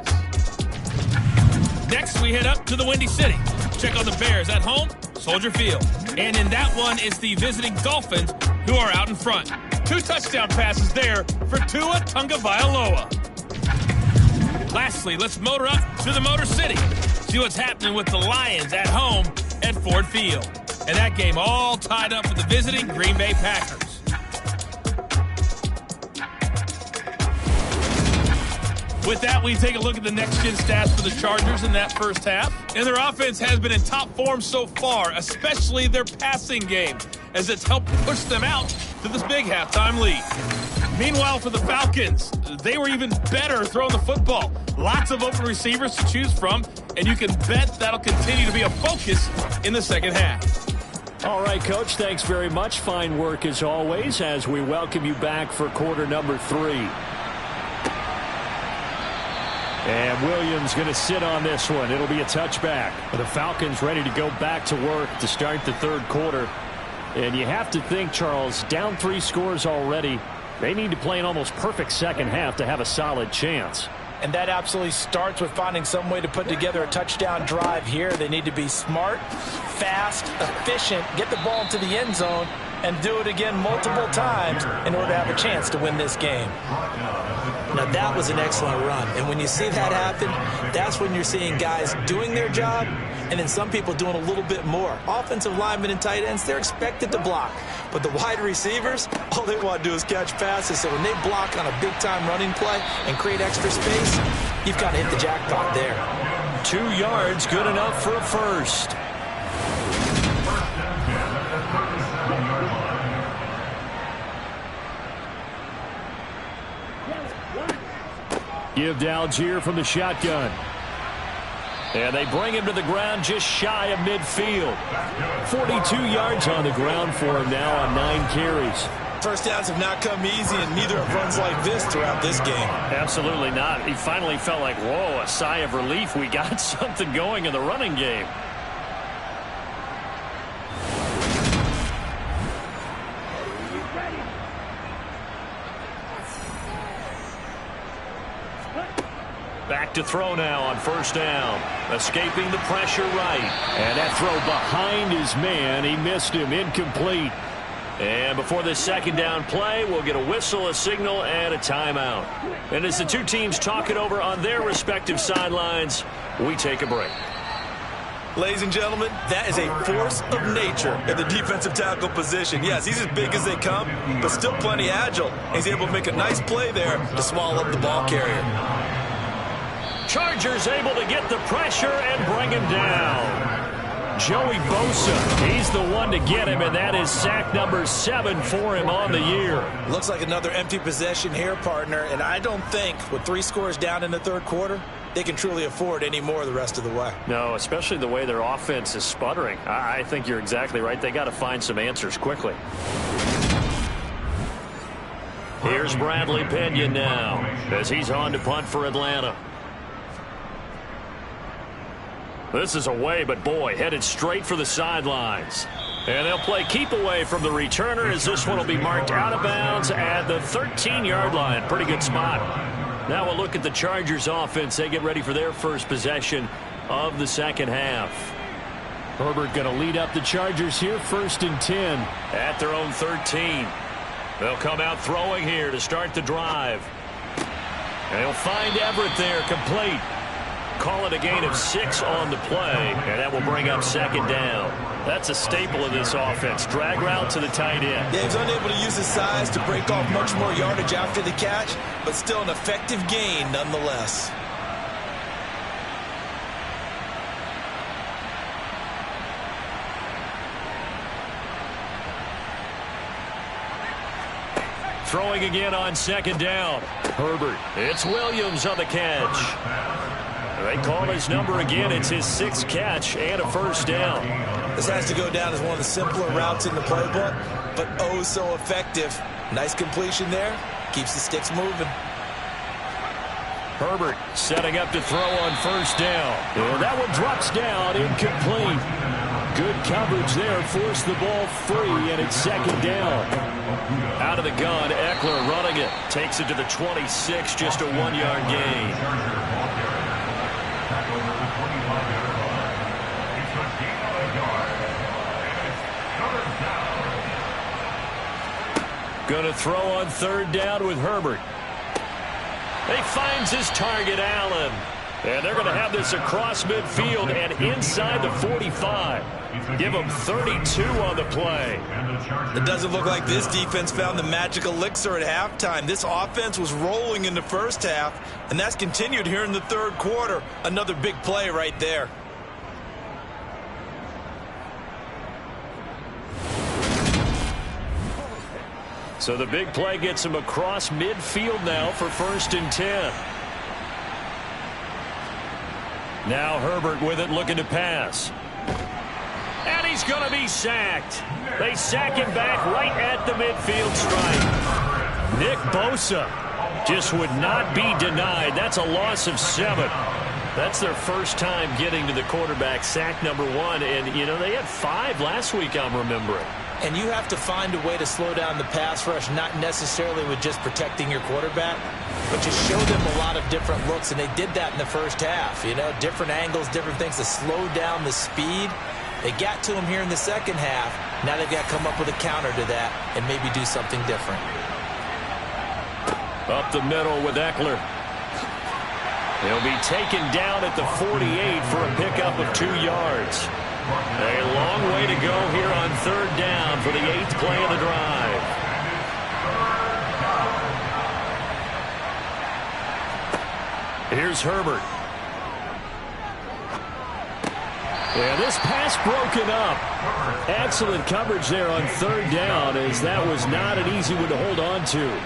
Next, we head up to the Windy City. Check on the Bears at home, Soldier Field. And in that one, it's the visiting Dolphins who are out in front. 2 touchdown passes there for Tua Tagovailoa. Lastly, let's motor up to the Motor City. See what's happening with the Lions at home at Ford Field. And that game all tied up with the visiting Green Bay Packers. With that, we take a look at the next-gen stats for the Chargers in that first half. And their offense has been in top form so far, especially their passing game, as it's helped push them out to this big halftime lead. Meanwhile, for the Falcons, they were even better throwing the football. Lots of open receivers to choose from, and you can bet that'll continue to be a focus in the second half. All right, Coach, thanks very much. Fine work as always as we welcome you back for quarter number 3. And Williams going to sit on this one. It'll be a touchback. The Falcons ready to go back to work to start the 3rd quarter. And you have to think, Charles, down 3 scores already. They need to play an almost perfect second half to have a solid chance. And that absolutely starts with finding some way to put together a touchdown drive here. They need to be smart, fast, efficient, get the ball into the end zone, and do it again multiple times in order to have a chance to win this game. Now, that was an excellent run. And when you see that happen, that's when you're seeing guys doing their job and then some people doing a little bit more. Offensive linemen and tight ends, they're expected to block. But the wide receivers, all they want to do is catch passes. So when they block on a big-time running play and create extra space, you've got to hit the jackpot there. 2 yards, good enough for a first. Give to Algier from the shotgun. And they bring him to the ground just shy of midfield. 42 yards on the ground for him now on 9 carries. First downs have not come easy, and neither have runs like this throughout this game. Absolutely not. He finally felt like, whoa, a sigh of relief. We got something going in the running game. Back to throw now on first down. Escaping the pressure right. And that throw behind his man. He missed him. Incomplete. And before this second down play, we'll get a whistle, a signal, and a timeout. And as the two teams talk it over on their respective sidelines, we take a break. Ladies and gentlemen, that is a force of nature in the defensive tackle position. Yes, he's as big as they come, but still plenty agile. He's able to make a nice play there to swallow up the ball carrier. Chargers able to get the pressure and bring him down. Joey Bosa, he's the one to get him, and that is sack number 7 for him on the year. Looks like another empty possession here, partner, and I don't think with 3 scores down in the third quarter, they can truly afford any more the rest of the way. No, especially the way their offense is sputtering. I think you're exactly right. They got to find some answers quickly. Here's Bradley Pinion now as he's on to punt for Atlanta. This is away, but boy, headed straight for the sidelines. And they'll play keep away from the returner as this one will be marked out of bounds at the 13-yard line. Pretty good spot. Now we'll look at the Chargers offense. They get ready for their first possession of the second half. Herbert going to lead up the Chargers here, 1st and 10. At their own 13. They'll come out throwing here to start the drive. And he'll find Everett there, complete. Call it a gain of 6 on the play, and that will bring up second down. That's a staple of this offense. Drag route to the tight end. Yeah, he's unable to use his size to break off much more yardage after the catch, but still an effective gain nonetheless. Throwing again on second down. Herbert. It's Williams on the catch. They call his number again. It's his 6th catch and a first down. This has to go down as one of the simpler routes in the playbook, but oh so effective. Nice completion there. Keeps the sticks moving. Herbert setting up to throw on first down. And that one drops down, incomplete. Good coverage there. Forced the ball free, and it's second down. Out of the gun, Eckler running it. Takes it to the 26, just a 1-yard gain. Going to throw on third down with Herbert. He finds his target, Allen. And they're going to have this across midfield and inside the 45. Give them 32 on the play. It doesn't look like this defense found the magic elixir at halftime. This offense was rolling in the first half, and that's continued here in the third quarter. Another big play right there. So the big play gets him across midfield now for 1st and 10. Now Herbert with it, looking to pass. And he's going to be sacked. They sack him back right at the midfield stripe. Nick Bosa just would not be denied. That's a loss of 7. That's their first time getting to the quarterback, sack number 1. And, you know, they had 5 last week, I'm remembering. And you have to find a way to slow down the pass rush, not necessarily with just protecting your quarterback, but just show them a lot of different looks, and they did that in the first half. You know, different angles, different things to slow down the speed. They got to him here in the second half. Now they've got to come up with a counter to that and maybe do something different. Up the middle with Eckler. He'll be taken down at the 48 for a pickup of 2 yards. A long way to go here on third down for the 8th play of the drive. Here's Herbert. Yeah, this pass broken up. Excellent coverage there on third down, as that was not an easy one to hold on to.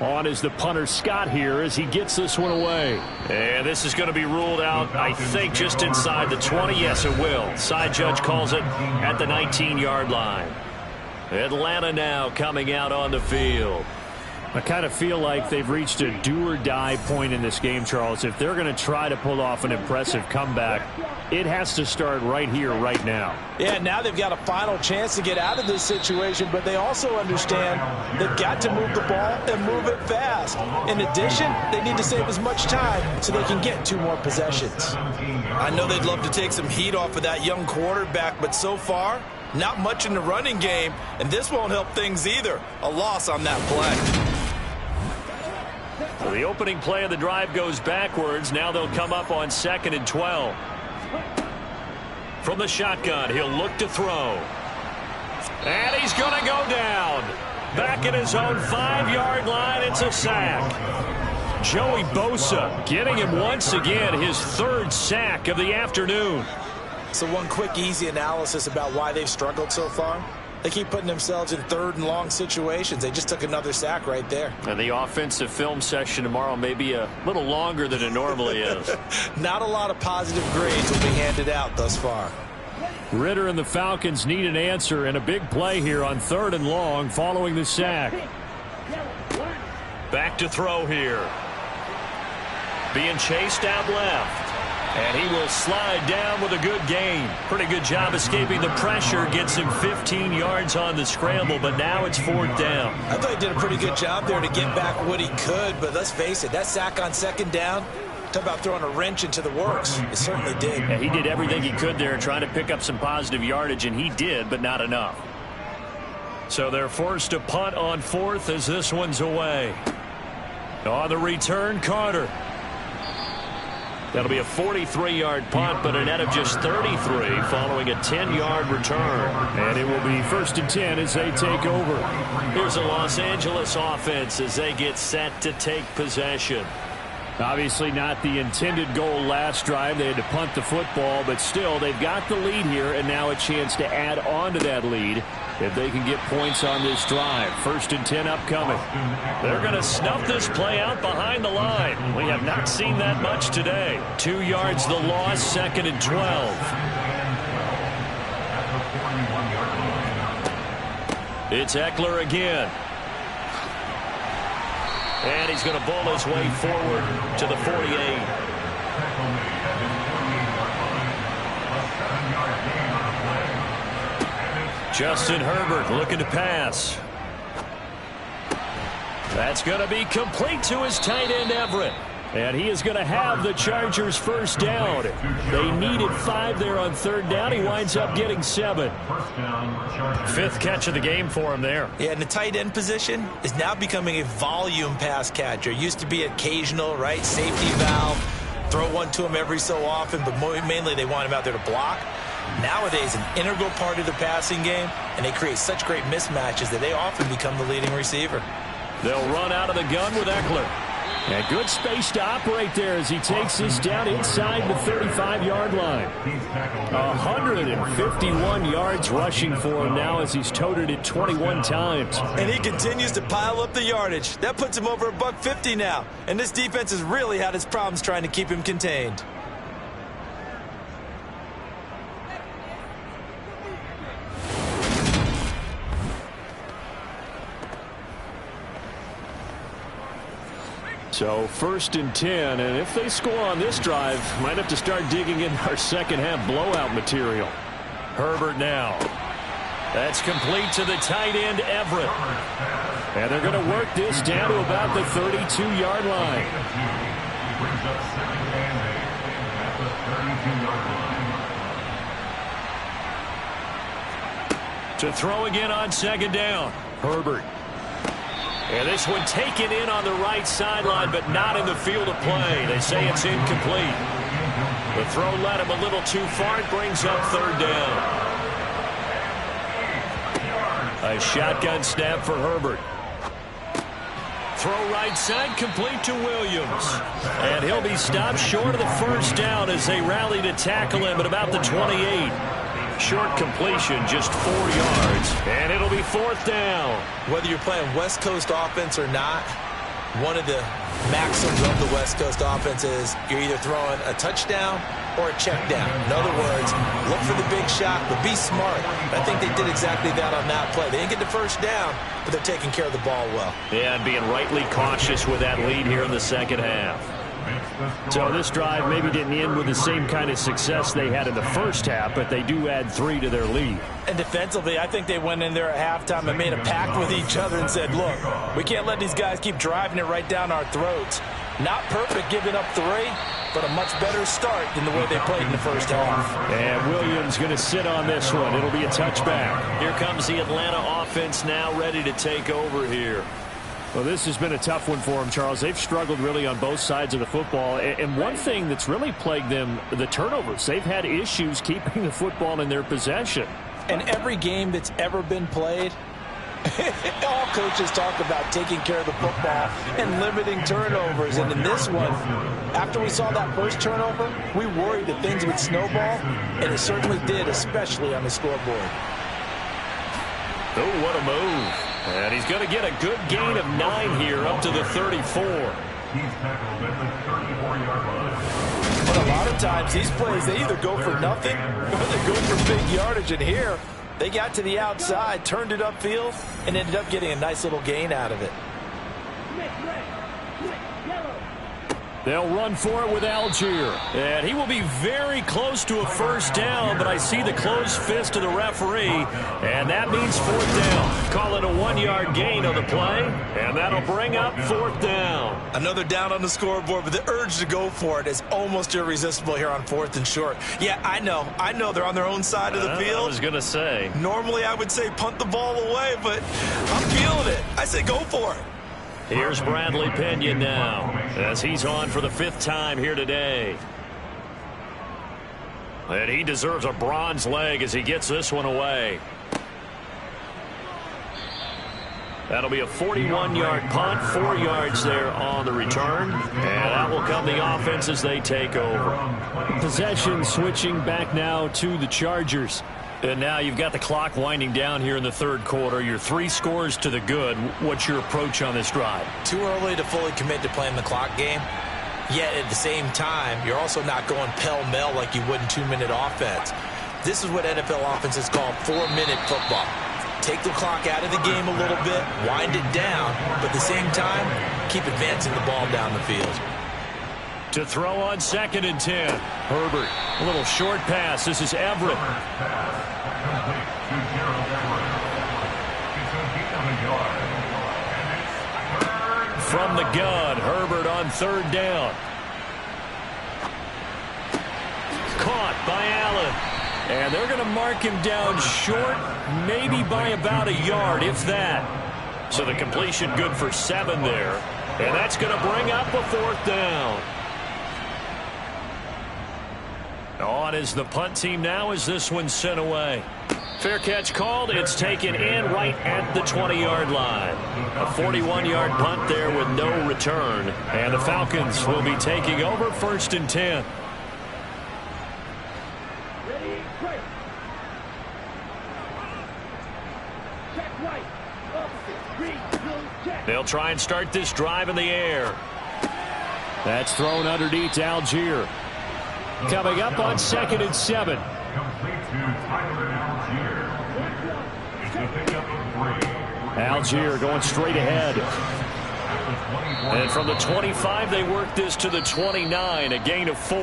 On is the punter Scott here as he gets this one away. And this is going to be ruled out, I think, just inside the 20. Yes, it will. Side judge calls it at the 19-yard line. Atlanta now coming out on the field. I kind of feel like they've reached a do-or-die point in this game, Charles. If they're going to try to pull off an impressive comeback, it has to start right here, right now. Yeah, now they've got a final chance to get out of this situation, but they also understand they've got to move the ball and move it fast. In addition, they need to save as much time so they can get 2 more possessions. I know they'd love to take some heat off of that young quarterback, but so far, not much in the running game, and this won't help things either. A loss on that play. So the opening play of the drive goes backwards. Now they'll come up on 2nd and 12. From the shotgun, he'll look to throw. And he's going to go down. Back at his own 5-yard line, it's a sack. Joey Bosa getting him once again, his 3rd sack of the afternoon. So one quick, easy analysis about why they've struggled so far. They keep putting themselves in 3rd and long situations. They just took another sack right there. And the offensive film session tomorrow may be a little longer than it normally is. Not a lot of positive grades will be handed out thus far. Ritter and the Falcons need an answer, and a big play here on 3rd and long following the sack. Back to throw here. Being chased out left. And he will slide down with a good gain. Pretty good job escaping the pressure. Gets him 15 yards on the scramble, but now it's 4th down. I thought he did a pretty good job there to get back what he could, but let's face it, that sack on 2nd down, talk about throwing a wrench into the works. It certainly did. Yeah, he did everything he could there trying to pick up some positive yardage, and he did, but not enough. So they're forced to punt on 4th as this one's away. On the return, Carter. That'll be a 43-yard punt, but a net of just 33 following a 10-yard return. And it will be 1st and 10 as they take over. Here's a Los Angeles offense as they get set to take possession. Obviously not the intended goal last drive. They had to punt the football, but still they've got the lead here, and now a chance to add on to that lead if they can get points on this drive. 1st and 10 upcoming. They're going to snuff this play out behind the line. We have not seen that much today. 2 yards the loss, 2nd and 12. It's Eckler again. And he's going to bull his way forward to the 48. Justin Herbert looking to pass. That's going to be complete to his tight end Everett. And he is going to have the Chargers' 1st down. They needed 5 there on 3rd down. He winds up getting 7. 5th catch of the game for him there. Yeah, and the tight end position is now becoming a volume pass catcher. Used to be occasional, right? Safety valve. Throw one to him every so often, but mainly they want him out there to block. Nowadays, an integral part of the passing game, and they create such great mismatches that they often become the leading receiver. They'll run out of the gun with Eckler. And good space to operate there as he takes this down inside the 35-yard line. 151 yards rushing for him now as he's toted it 21 times. And he continues to pile up the yardage. That puts him over $150 now. And this defense has really had its problems trying to keep him contained. So 1st and 10, and if they score on this drive, might have to start digging in our 2nd half blowout material. Herbert now. That's complete to the tight end Everett. And they're going to work this down to about the 32-yard line. To throw again on 2nd down. Herbert. And this one taken in on the right sideline, but not in the field of play. They say it's incomplete. The throw led him a little too far. It brings up 3rd down. A shotgun snap for Herbert. Throw right side, complete to Williams. And he'll be stopped short of the 1st down as they rally to tackle him at about the 28. Short completion, just 4 yards, and it'll be 4th down. Whether you're playing West Coast offense or not, one of the maxims of the West Coast offense is you're either throwing a touchdown or a check down. In other words, look for the big shot, but be smart. I think they did exactly that on that play. They didn't get the first down, but they're taking care of the ball well. Yeah, and being rightly cautious with that lead here in the second half. So this drive maybe didn't end with the same kind of success they had in the first half, but they do add 3 to their lead. And defensively, I think they went in there at halftime and made a pact with each other and said, look, we can't let these guys keep driving it right down our throats. Not perfect giving up 3, but a much better start than the way they played in the first half. And Williams going to sit on this one. It'll be a touchback. Here comes the Atlanta offense now ready to take over here. Well, this has been a tough one for them, Charles. They've struggled really on both sides of the football. And one thing that's really plagued them, the turnovers. They've had issues keeping the football in their possession. And every game that's ever been played, all coaches talk about taking care of the football and limiting turnovers. And in this one, after we saw that first turnover, we worried that things would snowball, and it certainly did, especially on the scoreboard. Oh, what a move. And he's going to get a good gain of 9 here up to the 34. He's tackled at the 34-yard line. But a lot of times, these plays, they either go for nothing or they go for big yardage. And here, they got to the outside, turned it upfield, and ended up getting a nice little gain out of it. They'll run for it with Algier. And he will be very close to a first down, but I see the closed fist of the referee, and that means 4th down. Call it a 1-yard gain on the play, and that'll bring up 4th down. Another down on the scoreboard, but the urge to go for it is almost irresistible here on 4th and short. Yeah, I know they're on their own side of the field. I was going to say. Normally I would say punt the ball away, but I'm feeling it. I say go for it. Here's Bradley Pena now, as he's on for the 5th time here today. And he deserves a bronze leg as he gets this one away. That'll be a 41-yard punt, 4 yards there on the return. And that will come the offense as they take over. Possession switching back now to the Chargers. And now you've got the clock winding down here in the 3rd quarter. You're 3 scores to the good. What's your approach on this drive? Too early to fully commit to playing the clock game. Yet at the same time, you're also not going pell-mell like you would in 2-minute offense. This is what NFL offenses call 4-minute football. Take the clock out of the game a little bit, wind it down, but at the same time, keep advancing the ball down the field. To throw on 2nd and 10. Herbert, a little short pass. This is Everett. From the gun, Herbert on 3rd down. Caught by Allen. And they're going to mark him down short, maybe by about a yard, if that. So the completion good for 7 there. And that's going to bring up a 4th down. On is the punt team now as this one's sent away. Fair catch called. It's taken in right at the 20-yard line. A 41-yard punt there with no return. And the Falcons will be taking over 1st and 10. They'll try and start this drive in the air. That's thrown underneath to Algier. Coming up on 2nd and 7. Complete to Tyler Algier. It's a pickup of 3. Algier going straight ahead. And from the 25, they work this to the 29, a gain of 4.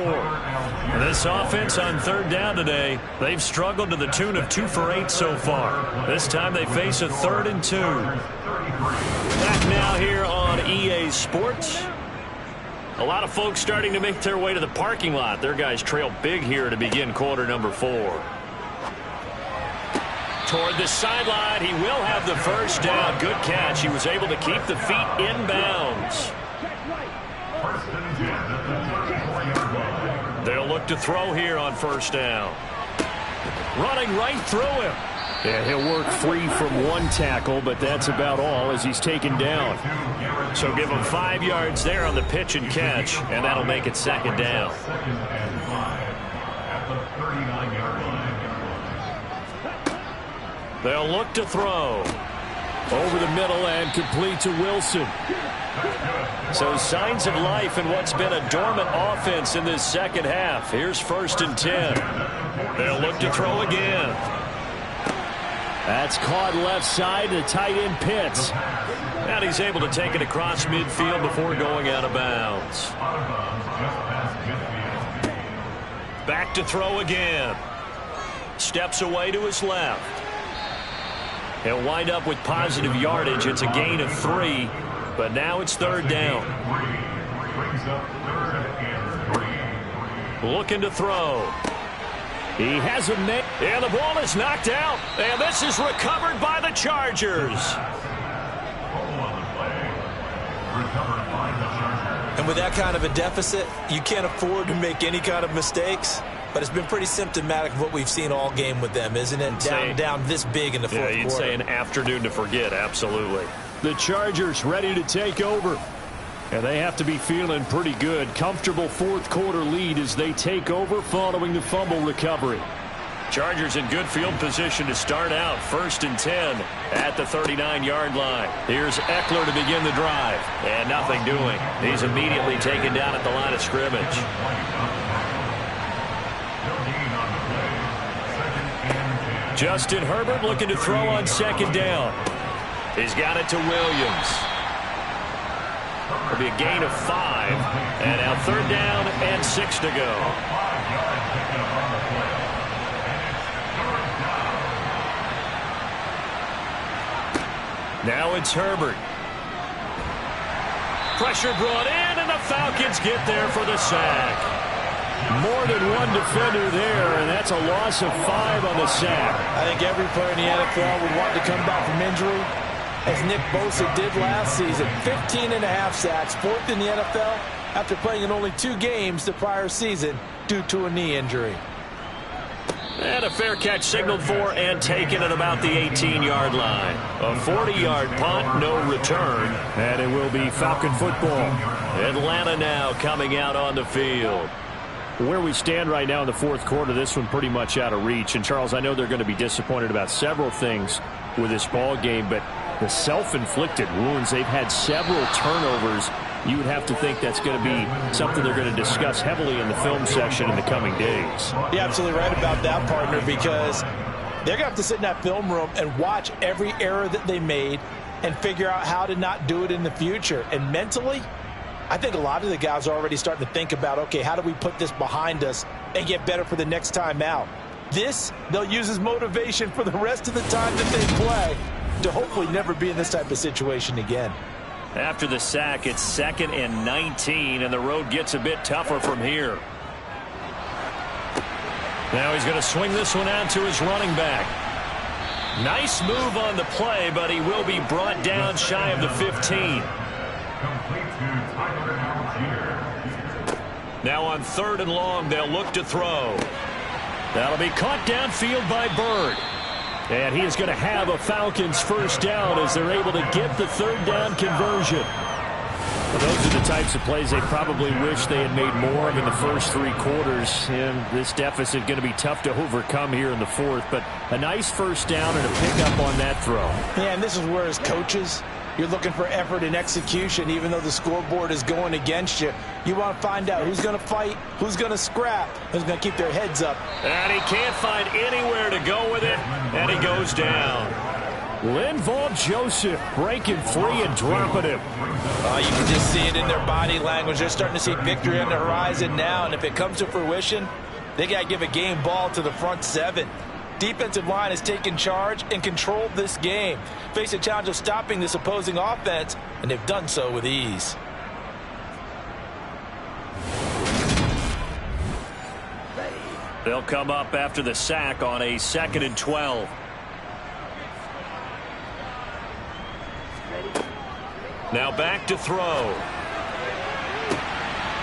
This offense on 3rd down today, they've struggled to the tune of 2 for 8 so far. This time they face a 3rd and 2. Back now here on EA Sports. A lot of folks starting to make their way to the parking lot. Their guys trail big here to begin quarter number 4. Toward the sideline, he will have the first down. Good catch. He was able to keep the feet in bounds. They'll look to throw here on 1st down. Running right through him. Yeah, he'll work free from 1 tackle, but that's about all as he's taken down. So give him 5 yards there on the pitch and catch, and that'll make it 2nd down. They'll look to throw. Over the middle and complete to Wilson. So signs of life in what's been a dormant offense in this second half. Here's 1st and 10. They'll look to throw again. That's caught left side to tight end Pitts. And he's able to take it across midfield before going out of bounds. Back to throw again. Steps away to his left. He'll wind up with positive yardage. It's a gain of 3, but now it's 3rd down. Looking to throw. He has a net, and the ball is knocked out, and this is recovered by the Chargers. And with that kind of a deficit, you can't afford to make any kind of mistakes. But it's been pretty symptomatic of what we've seen all game with them, isn't it? Down this big in the fourth quarter. Yeah, you'd say an afternoon to forget, absolutely. The Chargers ready to take over. And they have to be feeling pretty good. Comfortable fourth quarter lead as they take over following the fumble recovery. Chargers in good field position to start out. 1st and 10 at the 39-yard line. Here's Eckler to begin the drive. And nothing doing. He's immediately taken down at the line of scrimmage. Justin Herbert looking to throw on 2nd down. He's got it to Williams. It'll be a gain of 5. And now 3rd down and 6 to go. Now it's Herbert. Pressure brought in, and the Falcons get there for the sack. More than one defender there, and that's a loss of 5 on the sack. I think every player in the NFL would want to come back from injury, as Nick Bosa did last season. 15.5 sacks, 4th in the NFL, after playing in only 2 games the prior season due to a knee injury. And a fair catch signaled for and taken at about the 18-yard line. A 40-yard punt, no return. And it will be Falcon football. Atlanta now coming out on the field. Where we stand right now in the fourth quarter, this one pretty much out of reach. And, Charles, I know they're going to be disappointed about several things with this ball game, but the self-inflicted wounds, they've had several turnovers. You would have to think that's going to be something they're going to discuss heavily in the film section in the coming days. You're absolutely right about that, partner, because they're going to have to sit in that film room and watch every error that they made and figure out how to not do it in the future. And mentally, I think a lot of the guys are already starting to think about, okay, how do we put this behind us and get better for the next time out? This, they'll use as motivation for the rest of the time that they play to hopefully never be in this type of situation again. After the sack, it's 2nd and 19, and the road gets a bit tougher from here. Now he's going to swing this one out to his running back. Nice move on the play, but he will be brought down shy of the 15. Now on 3rd and long, they'll look to throw. That'll be caught downfield by Bird. And he is going to have a Falcons first down as they're able to get the 3rd down conversion. Well, those are the types of plays they probably wish they had made more of in the first 3 quarters. And this deficit going to be tough to overcome here in the fourth. But a nice first down and a pickup on that throw. Yeah, and this is where, as coaches, you're looking for effort and execution. Even though the scoreboard is going against you, you want to find out who's going to fight, who's going to scrap, who's going to keep their heads up. And he can't find anywhere to go with it, and he goes down. Linval Joseph breaking free and dropping him. You can just see it in their body language. They're starting to see victory on the horizon now, and if it comes to fruition, they got to give a game ball to the front 7. Defensive line has taken charge and controlled this game. Face a challenge of stopping this opposing offense, and they've done so with ease. They'll come up after the sack on a 2nd and 12. Now back to throw.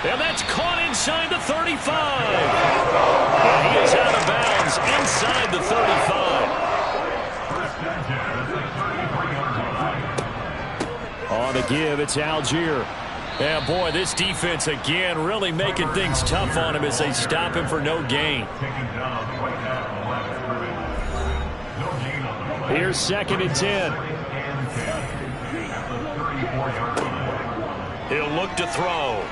And that's caught inside the 35. And he is out of bounds inside the 35. On the give, it's Algier. And boy, this defense again really making things tough on him as they stop him for no gain. Here's 2nd and 10. He'll look to throw.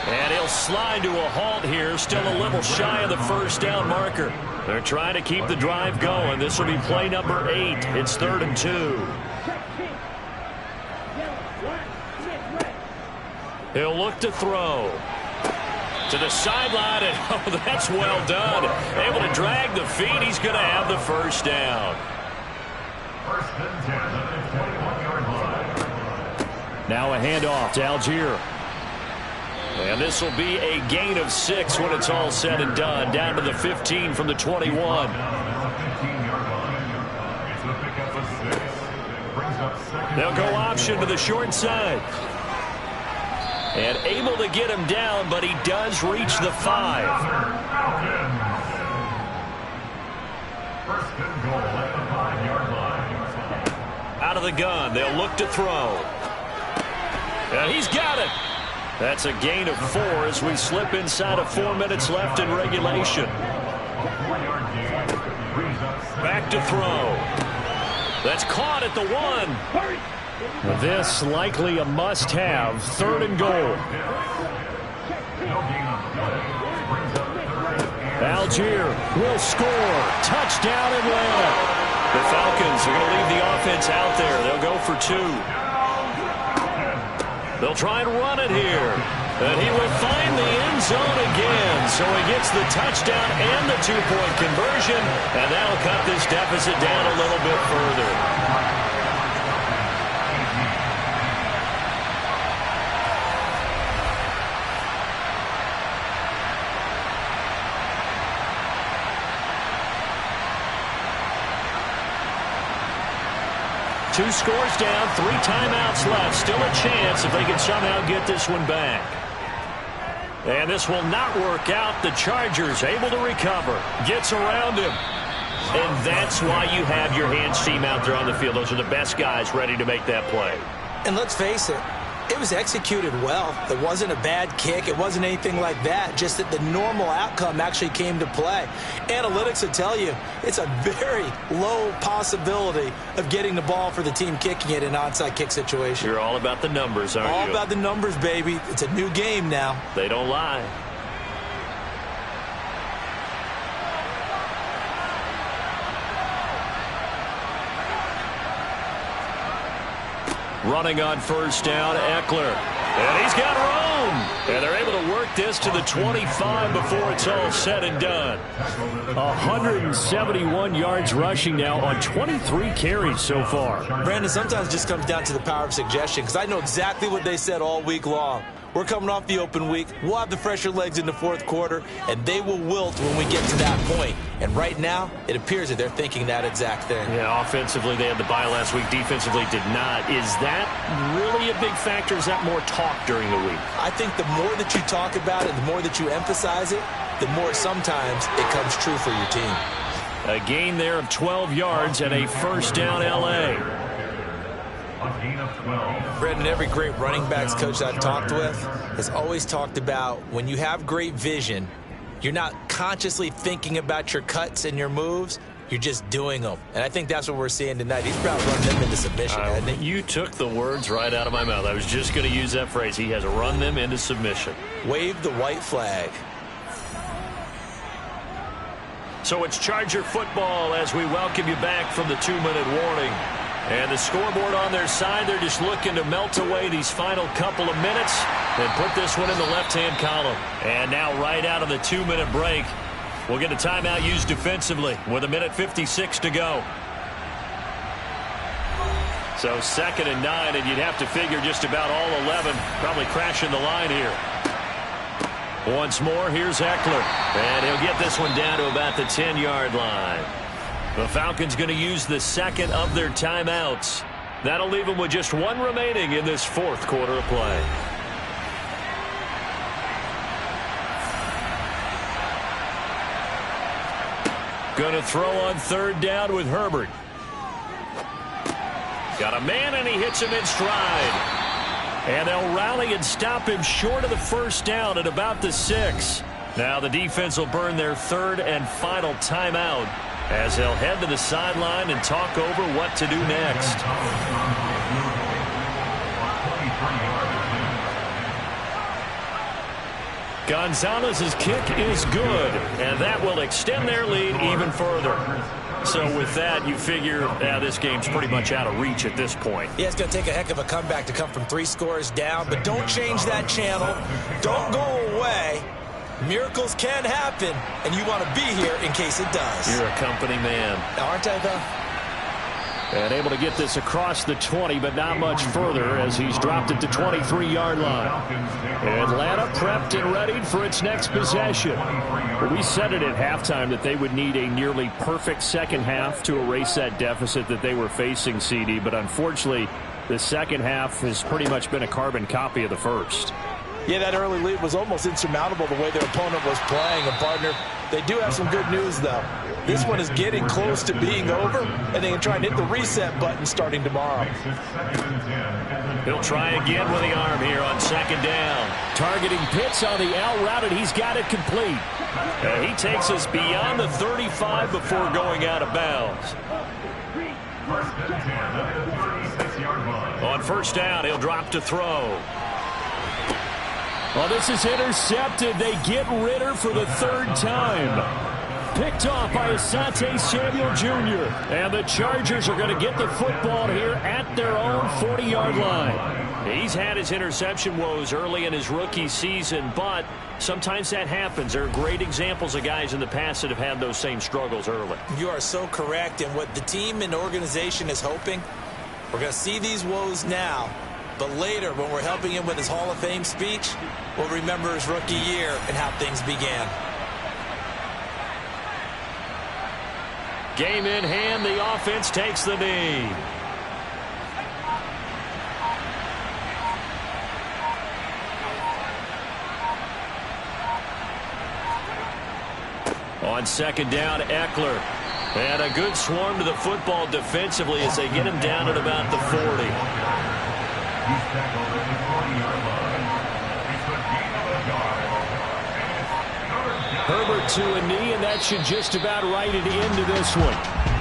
And he'll slide to a halt here, still a little shy of the first down marker. They're trying to keep the drive going. This will be play number 8. It's 3rd and 2. He'll look to throw. To the sideline, and oh, that's well done. Able to drag the feet. He's going to have the first down. Now a handoff to Algier. And this will be a gain of 6 when it's all said and done. Down to the 15 from the 21. They'll go option to the short side. And able to get him down, but he does reach the 5. Out of the gun, they'll look to throw. And he's got it. That's a gain of 4 as we slip inside of 4 minutes left in regulation. Back to throw. That's caught at the 1. This likely a must-have. 3rd and goal. Algier will score. Touchdown Atlanta. The Falcons are going to leave the offense out there. They'll go for 2. They'll try and run it here. And he will find the end zone again. So he gets the touchdown and the 2-point conversion. And that'll cut this deficit down a little bit further. Two scores down, 3 timeouts left. Still a chance if they can somehow get this one back. And this will not work out. The Chargers able to recover. Gets around him. And that's why you have your hands team out there on the field. Those are the best guys ready to make that play. And let's face it, it was executed well. It wasn't a bad kick. It wasn't anything like that. Just that the normal outcome actually came to play. Analytics will tell you it's a very low possibility of getting the ball for the team kicking it in an onside kick situation. You're all about the numbers, aren't you? All about the numbers, baby. It's a new game now. They don't lie. Running on first down, Eckler. And he's got room. And they're able to work this to the 25 before it's all said and done. 171 yards rushing now on 23 carries so far. Brandon, sometimes it just comes down to the power of suggestion, because I know exactly what they said all week long. We're coming off the open week. We'll have the fresher legs in the 4th quarter, and they will wilt when we get to that point. And right now, it appears that they're thinking that exact thing. Yeah, offensively, they had the bye last week. Defensively, did not. Is that really a big factor? Is that more talk during the week? I think the more that you talk about it, the more that you emphasize it, the more sometimes it comes true for your team. A gain there of 12 yards and a first down L.A. Brendan, every great running backs coach I've talked with has always talked about when you have great vision, you're not consciously thinking about your cuts and your moves. You're just doing them. And I think that's what we're seeing tonight. He's about to run them into submission, hasn't he? You took the words right out of my mouth. I was just going to use that phrase. He has run them into submission. Wave the white flag. So it's Charger football as we welcome you back from the 2-minute warning. And the scoreboard on their side, they're just looking to melt away these final couple of minutes and put this one in the left-hand column. And now right out of the 2-minute break, we'll get a timeout used defensively with 1:56 to go. So 2nd and 9, and you'd have to figure just about all 11 probably crashing the line here. Once more, here's Eckler. And he'll get this one down to about the 10-yard line. The Falcons going to use the 2nd of their timeouts. That'll leave them with just 1 remaining in this 4th quarter of play. Going to throw on 3rd down with Herbert. Got a man, and he hits him in stride. And they'll rally and stop him short of the first down at about the 6. Now the defense will burn their 3rd and final timeout as they'll head to the sideline and talk over what to do next. Gonzalez's kick is good, and that will extend their lead even further. So with that, you figure this game's pretty much out of reach at this point. Yeah, it's going to take a heck of a comeback to come from 3 scores down, but don't change that channel. Don't go away. Miracles can happen, and you want to be here in case it does. You're a company man. Aren't I, though? And able to get this across the 20, but not much further as he's dropped it to 23-yard line. Atlanta prepped and readied for its next possession. Well, we said it at halftime that they would need a nearly perfect second half to erase that deficit that they were facing, CD, but unfortunately, the second half has pretty much been a carbon copy of the first. Yeah, that early lead was almost insurmountable the way their opponent was playing. And, partner, they do have some good news, though. This one is getting close to being over, and they can try and hit the reset button starting tomorrow. He'll try again with the arm here on second down. Targeting Pitts on the out route, and he's got it complete. He takes us beyond the 35 before going out of bounds. On first down, he'll drop to throw. Well, this is intercepted. They get Ritter for the 3rd time. Picked off by Asante Samuel Jr. And the Chargers are going to get the football here at their own 40-yard line. He's had his interception woes early in his rookie season, but sometimes that happens. There are great examples of guys in the past that have had those same struggles early. You are so correct. And what the team and organization is hoping, we're going to see these woes now. But later, when we're helping him with his Hall of Fame speech, we'll remember his rookie year and how things began. Game in hand, the offense takes the knee. On second down, Eckler. And a good swarm to the football defensively as they get him down at about the 40. Herbert to a knee, and that should just about write it into this one.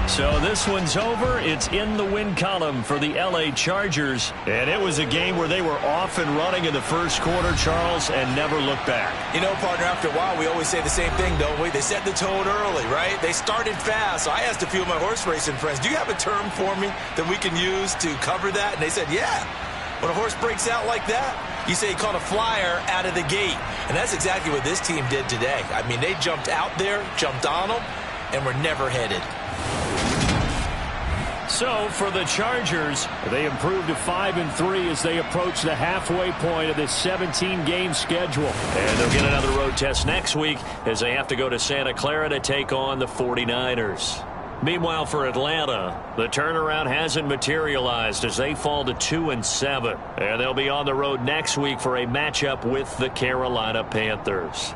So this one's over. It's in the win column for the L.A. Chargers. And it was a game where they were off and running in the first quarter, Charles, and never looked back. You know, partner, after a while, we always say the same thing, don't we? They set the tone early, right? They started fast. So I asked a few of my horse racing friends, do you have a term for me that we can use to cover that? And they said, yeah. When a horse breaks out like that, you say he caught a flyer out of the gate. And that's exactly what this team did today. I mean, they jumped out there, jumped on them, and were never headed. So for the Chargers, they improved to 5-3 as they approach the halfway point of this 17-game schedule. And they'll get another road test next week as they have to go to Santa Clara to take on the 49ers. Meanwhile, for Atlanta, the turnaround hasn't materialized as they fall to 2-7. And they'll be on the road next week for a matchup with the Carolina Panthers.